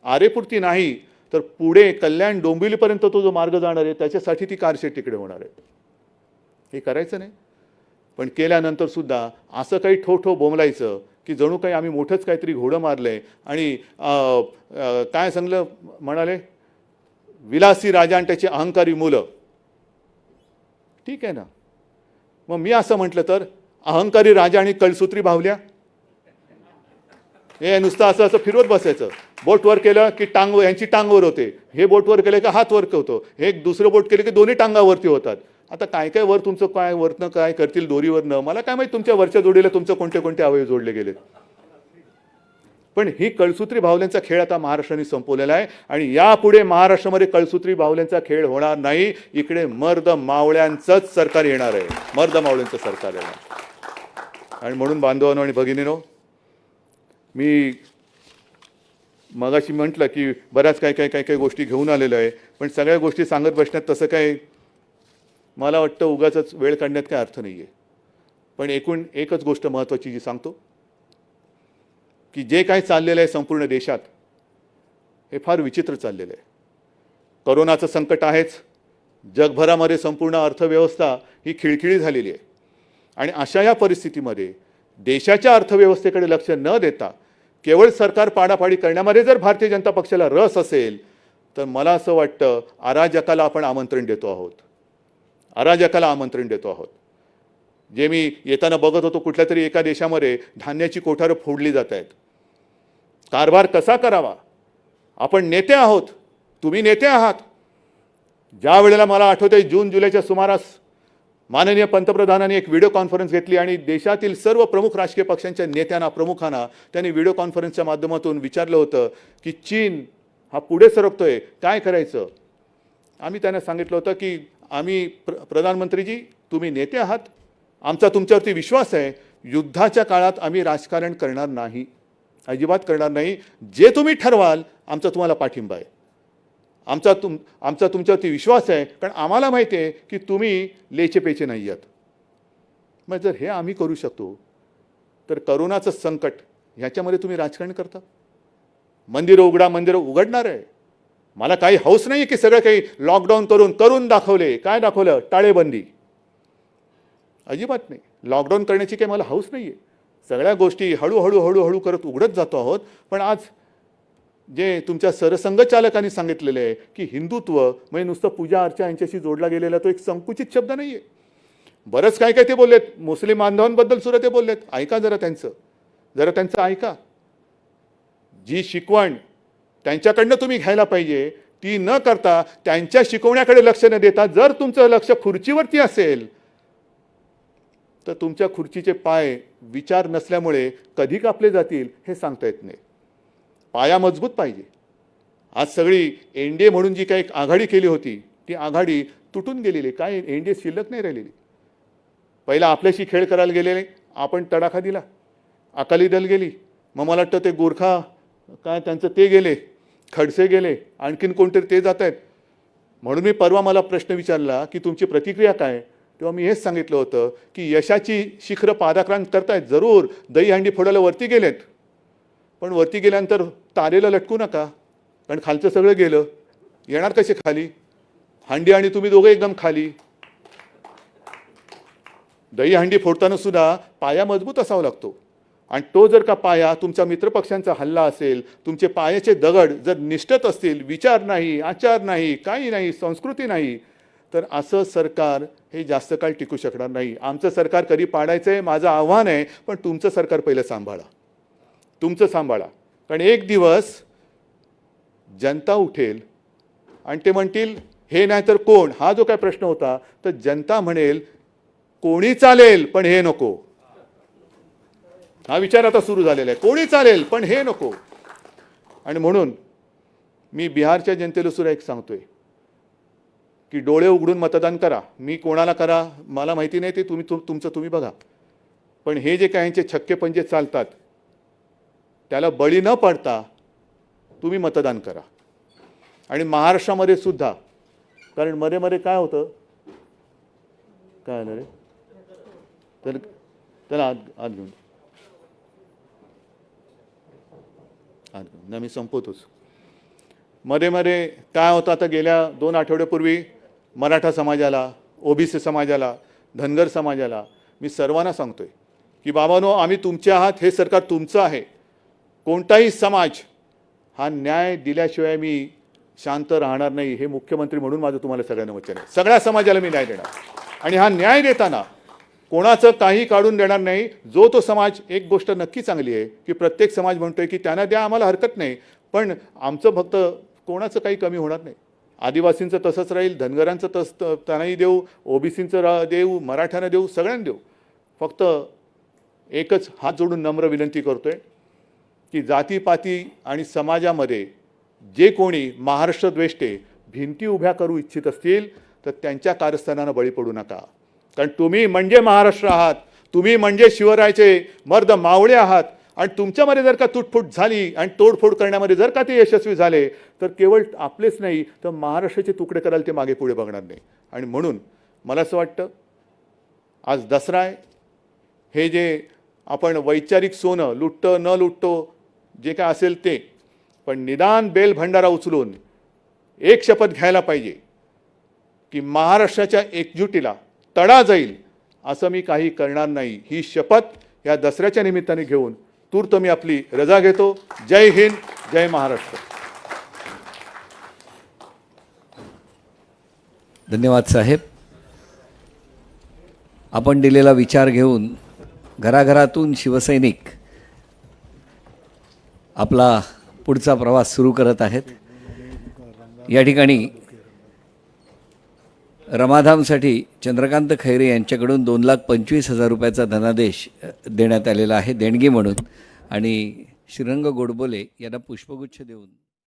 आरेपुरती नाही, तर पुढे कल्याण डोंबिवलीपर्यंत तो जो मार्ग जाणार आहे त्याच्यासाठी ती कार शेड तिकडे होणार आहे. हे करायचं नाही, पण केल्यानंतर सुद्धा असं काही ठो बोंबलायचं की जणू काही आम्ही मोठंच काहीतरी घोडं मारलंय आणि काय सांगलं म्हणाले, विलासी राजा आणि त्याची अहंकारी मुलं. ठीक आहे ना, मग मी असं म्हटलं तर अहंकारी राजा आणि कळसूत्री बाहुल्या, हे नुसतं असं फिरवत बसायचं. बोट वर केलं की यांची टांगवर होते, हे बोट वर केलं की हात वर होतो, हे दुसरं बोट केलं की दोन्ही टांगावरती होतात. आता काय काय वर तुमचं काय वरनं काय करतील दोरीवरनं, मला काय माहिती तुमच्या वरच्या जोडीला तुमचं कोणते कोणते अवयव जोडले गेलेत. पण ही कळसूत्री बाहुल्यांचा खेळ आता महाराष्ट्राने संपवलेला आहे आणि यापुढे महाराष्ट्रामध्ये कळसूत्री बाहुल्यांचा खेळ होणार नाही. इकडे मर्द मावळ्यांचंच सरकार येणार आहे, मर्द मावळ्यांचं सरकार येणार. आणि म्हणून बांधवांनो आणि भगिनीनो, मी मगाशी म्हटलं की बऱ्याच काही गोष्टी घेऊन आलेलो आहे, पण सगळ्या गोष्टी सांगत बसण्यात तसं काय मला वाटतं उगाचच वेळ काढण्यात काय अर्थ नाही आहे. पण एकूण एकच गोष्ट महत्त्वाची जी सांगतो की जे काही चाललेलं आहे संपूर्ण देशात हे फार विचित्र चाललेलं आहे. करोनाचं संकट आहेच, जगभरामध्ये संपूर्ण अर्थव्यवस्था ही खिळखिळी झालेली आहे आणि अशा या परिस्थितीमध्ये देशाच्या अर्थव्यवस्थेकडे लक्ष न देता केवळ सरकार पाडापाडी करण्यामध्ये जर भारतीय जनता पक्षाला रस असेल तर मला असं वाटतं अराजकाला आपण आमंत्रण देतो आहोत, अराजकाला आमंत्रण देतो आहोत. जे मी येताना बघत होतो कुठल्या तरी एका देशामध्ये धान्याची कोठारं फोडली जात आहेत. कारभार कसा करावा, आपण नेते आहोत, तुम्ही नेते आहात. ज्या वेळेला मला आठवतंय जून जुलैच्या सुमारास माननीय पंतप्रधानांनी एक व्हिडिओ कॉन्फरन्स घेतली आणि देशातील सर्व प्रमुख राजकीय पक्षांच्या नेत्यांना प्रमुखांना त्यांनी व्हिडिओ कॉन्फरन्सच्या माध्यमातून विचारलं होतं की चीन हा पुढे सरकतोय, काय करायचं. आम्ही त्यांना सांगितलं होतं की आम्ही प्रधानमंत्रीजी तुम्ही नेते आहात, आमचा तुमच्यावरती विश्वास आहे, युद्धाच्या काळात आम्ही राजकारण करणार नाही, अजिबात करणार नाही. जे तुम्ही ठरवाल आमचा तुम्हाला पाठिंबा आहे, आमचा तुमच्यावरती विश्वास आहे, कारण आम्हाला माहिती आहे की तुम्ही लेचेपेचे नाही आहात. मग जर हे आम्ही करू शकतो तर करोनाचं संकट ह्याच्यामध्ये तुम्ही राजकारण करता. मंदिरं उघडा, मंदिरं उघडणार आहे. मला काही हौस नाही की सगळं काही लॉकडाऊन करून दाखवले. काय दाखवलं? टाळेबंदी. अजिबात नाही. लॉकडाऊन करण्याची काही मला हौस नाही आहे. सगळ्या गोष्टी हळूहळू करत उघडत जातो आहोत. पण आज जे तुमच्या सरसंघचालकांनी सांगितलेलं आहे की हिंदुत्व म्हणजे नुसतं पूजा अर्चा यांच्याशी जोडला गेलेला तो एक संकुचित शब्द नाही आहे. बरंच काय ते बोललेत, मुस्लिम बांधवांबद्दल सुद्धा ते बोललेत. ऐका जरा त्यांचं ऐका. जी शिकवण त्यांच्याकडनं तुम्ही घ्यायला पाहिजे ती न करता त्यांच्या शिकवण्याकडे लक्ष न देता जर तुमचं लक्ष खुर्चीवरती असेल तर तुमच्या खुर्चीचे पाय विचार नसल्यामुळे कधी कापले जातील हे सांगता येत नाही. पाया मजबूत पाहिजे. आज सगळी एनडीए म्हणून जी काही आघाडी केली होती ती आघाडी तुटून गेलेली, काय एनडीए शिल्लक नाही राहिलेली. पहिला आपल्याशी खेळ करायला गेलेले, आपण तडाखा दिला, अकाली दल गेली, मग मला वाटतं ते गोरखा काय त्यांचं ते गेले, खडसे गेले, आणखीन कोणतरी ते जात आहेत. म्हणून मी परवा मला प्रश्न विचारला की तुमची प्रतिक्रिया काय, तेव्हा मी हेच सांगितलं होतं की यशाची शिखरं पादाक्रांत करतायत, जरूर दहीहंडी फोडायला वरती गेलेत, पण वरती गेल्यानंतर तारेला लटकू नका, कारण खालचं सगळं गेलं, येणार कसे खाली. हंडी आणि तुम्ही दोघे एकदम खाली. दहीहंडी फोडताना सुद्धा पाया मजबूत असावा लागतो आणि तो जर का पाया तुमच्या मित्रपक्षांचा हल्ला असेल, तुमचे पायाचे दगड जर निष्ठत असतील, विचार नाही, आचार नाही, काही नाही, संस्कृती नाही, तर असं सरकार हे जास्त काळ टिकू शकणार नाही. आमचं सरकार कधी पाडायचं आहे माझं आव्हान आहे, पण तुमचं सरकार पहिलं सांभाळा, तुमचं सांभाळा. कारण एक दिवस जनता उठेल आणि ते म्हणतील हे नाही तर कोण, हा जो काय प्रश्न होता तर जनता म्हणेल कोणी चालेल पण हे नको. हा विचार आता सुरू झालेला आहे, कोणी चालेल पण हे नको. आणि म्हणून मी बिहारच्या जनतेला सुद्धा एक सांगतोय की डोळे उघडून मतदान करा. मी कोणाला करा मला माहिती नाही, ते तुमचं तुम्ही बघा. पण हे जे काही यांचे छक्के पंजे चालतात त्याला बळी न पडता तुम्ही मतदान करा. आणि महाराष्ट्रामध्ये सुद्धा, कारण मध्ये काय होतं, काय आलं रे, तर त्याला आत घेऊन मी संपवतोच. मध्ये काय होतं, आता गेल्या 2 आठवड्यापूर्वी मराठा समाजाला, ओबीसी समाजाला, धनगर समाजाला मी सर्वांना सांगतोय की बाबांनो आम्ही तुमचे आहात, हे सरकार तुमचं आहे. कोणताही समाज हा न्याय दिल्याशिवाय मी शांत राहणार नाही, हे मुख्यमंत्री म्हणून माझं तुम्हाला सगळ्यांना वचन आहे. सगळ्या समाजाला मी न्याय देणार आणि हा न्याय देताना कोणाचं काही काढून देणार नाही. जो तो समाज, एक गोष्ट नक्की चांगली आहे की प्रत्येक समाज म्हणतोय की त्यांना द्या, आम्हाला हरकत नाही, पण आमचं फक्त कोणाचं काही कमी होणार नाही. आदिवासींचं तसंच राहील, धनगरांचं त्यांनाही देऊ, ओबीसींचं देऊ, मराठ्यांना देऊ, सगळ्यांना देऊ. फक्त एकच हात जोडून नम्र विनंती करतोय की जातीपाती आणि समाजामध्ये जे कोणी महाराष्ट्र द्वेष्टे भिंती उभ्या करू इच्छित असतील तर त्यांच्या कारस्थानानं बळी पडू नका. कारण तुम्ही म्हणजे महाराष्ट्र आहात, तुम्ही म्हणजे शिवरायाचे मर्द मावळे आहात. आणि तुमच्यामध्ये जर का तुटफूट झाली आणि तोडफोड करण्यामध्ये जर का ते यशस्वी झाले तर केवळ आपलेच नाही तर महाराष्ट्राचे तुकडे करायला ते मागे पुढे बघणार नाही. आणि म्हणून मला असं वाटतं आज दसरा आहे, हे जे आपण वैचारिक सोनं लुटतो न लुटतो जे काय असेल ते, पण निदान बेल भंडारा उचलून एक शपथ घ्यायला पाहिजे की महाराष्ट्राच्या एकजुटीला तडा जाईल असं मी काही करणार नाही. ही शपथ या दसऱ्याच्या निमित्ताने घेऊन तूर्त मी आपली रजा घेतो. जय हिंद, जय महाराष्ट्र. धन्यवाद साहेब. आपण दिलेला विचार घेऊन घराघरातून शिवसैनिक आपला पुढचा प्रवास सुरू करत आहेत. या ठिकाणी रमाधामसाठी चंद्रकांत खैरे यांच्याकडून 2,25,000 रुपयाचा धनादेश देण्यात आलेला आहे देणगी म्हणून, आणि श्रीरंग गोडबोले यांना पुष्पगुच्छ देऊन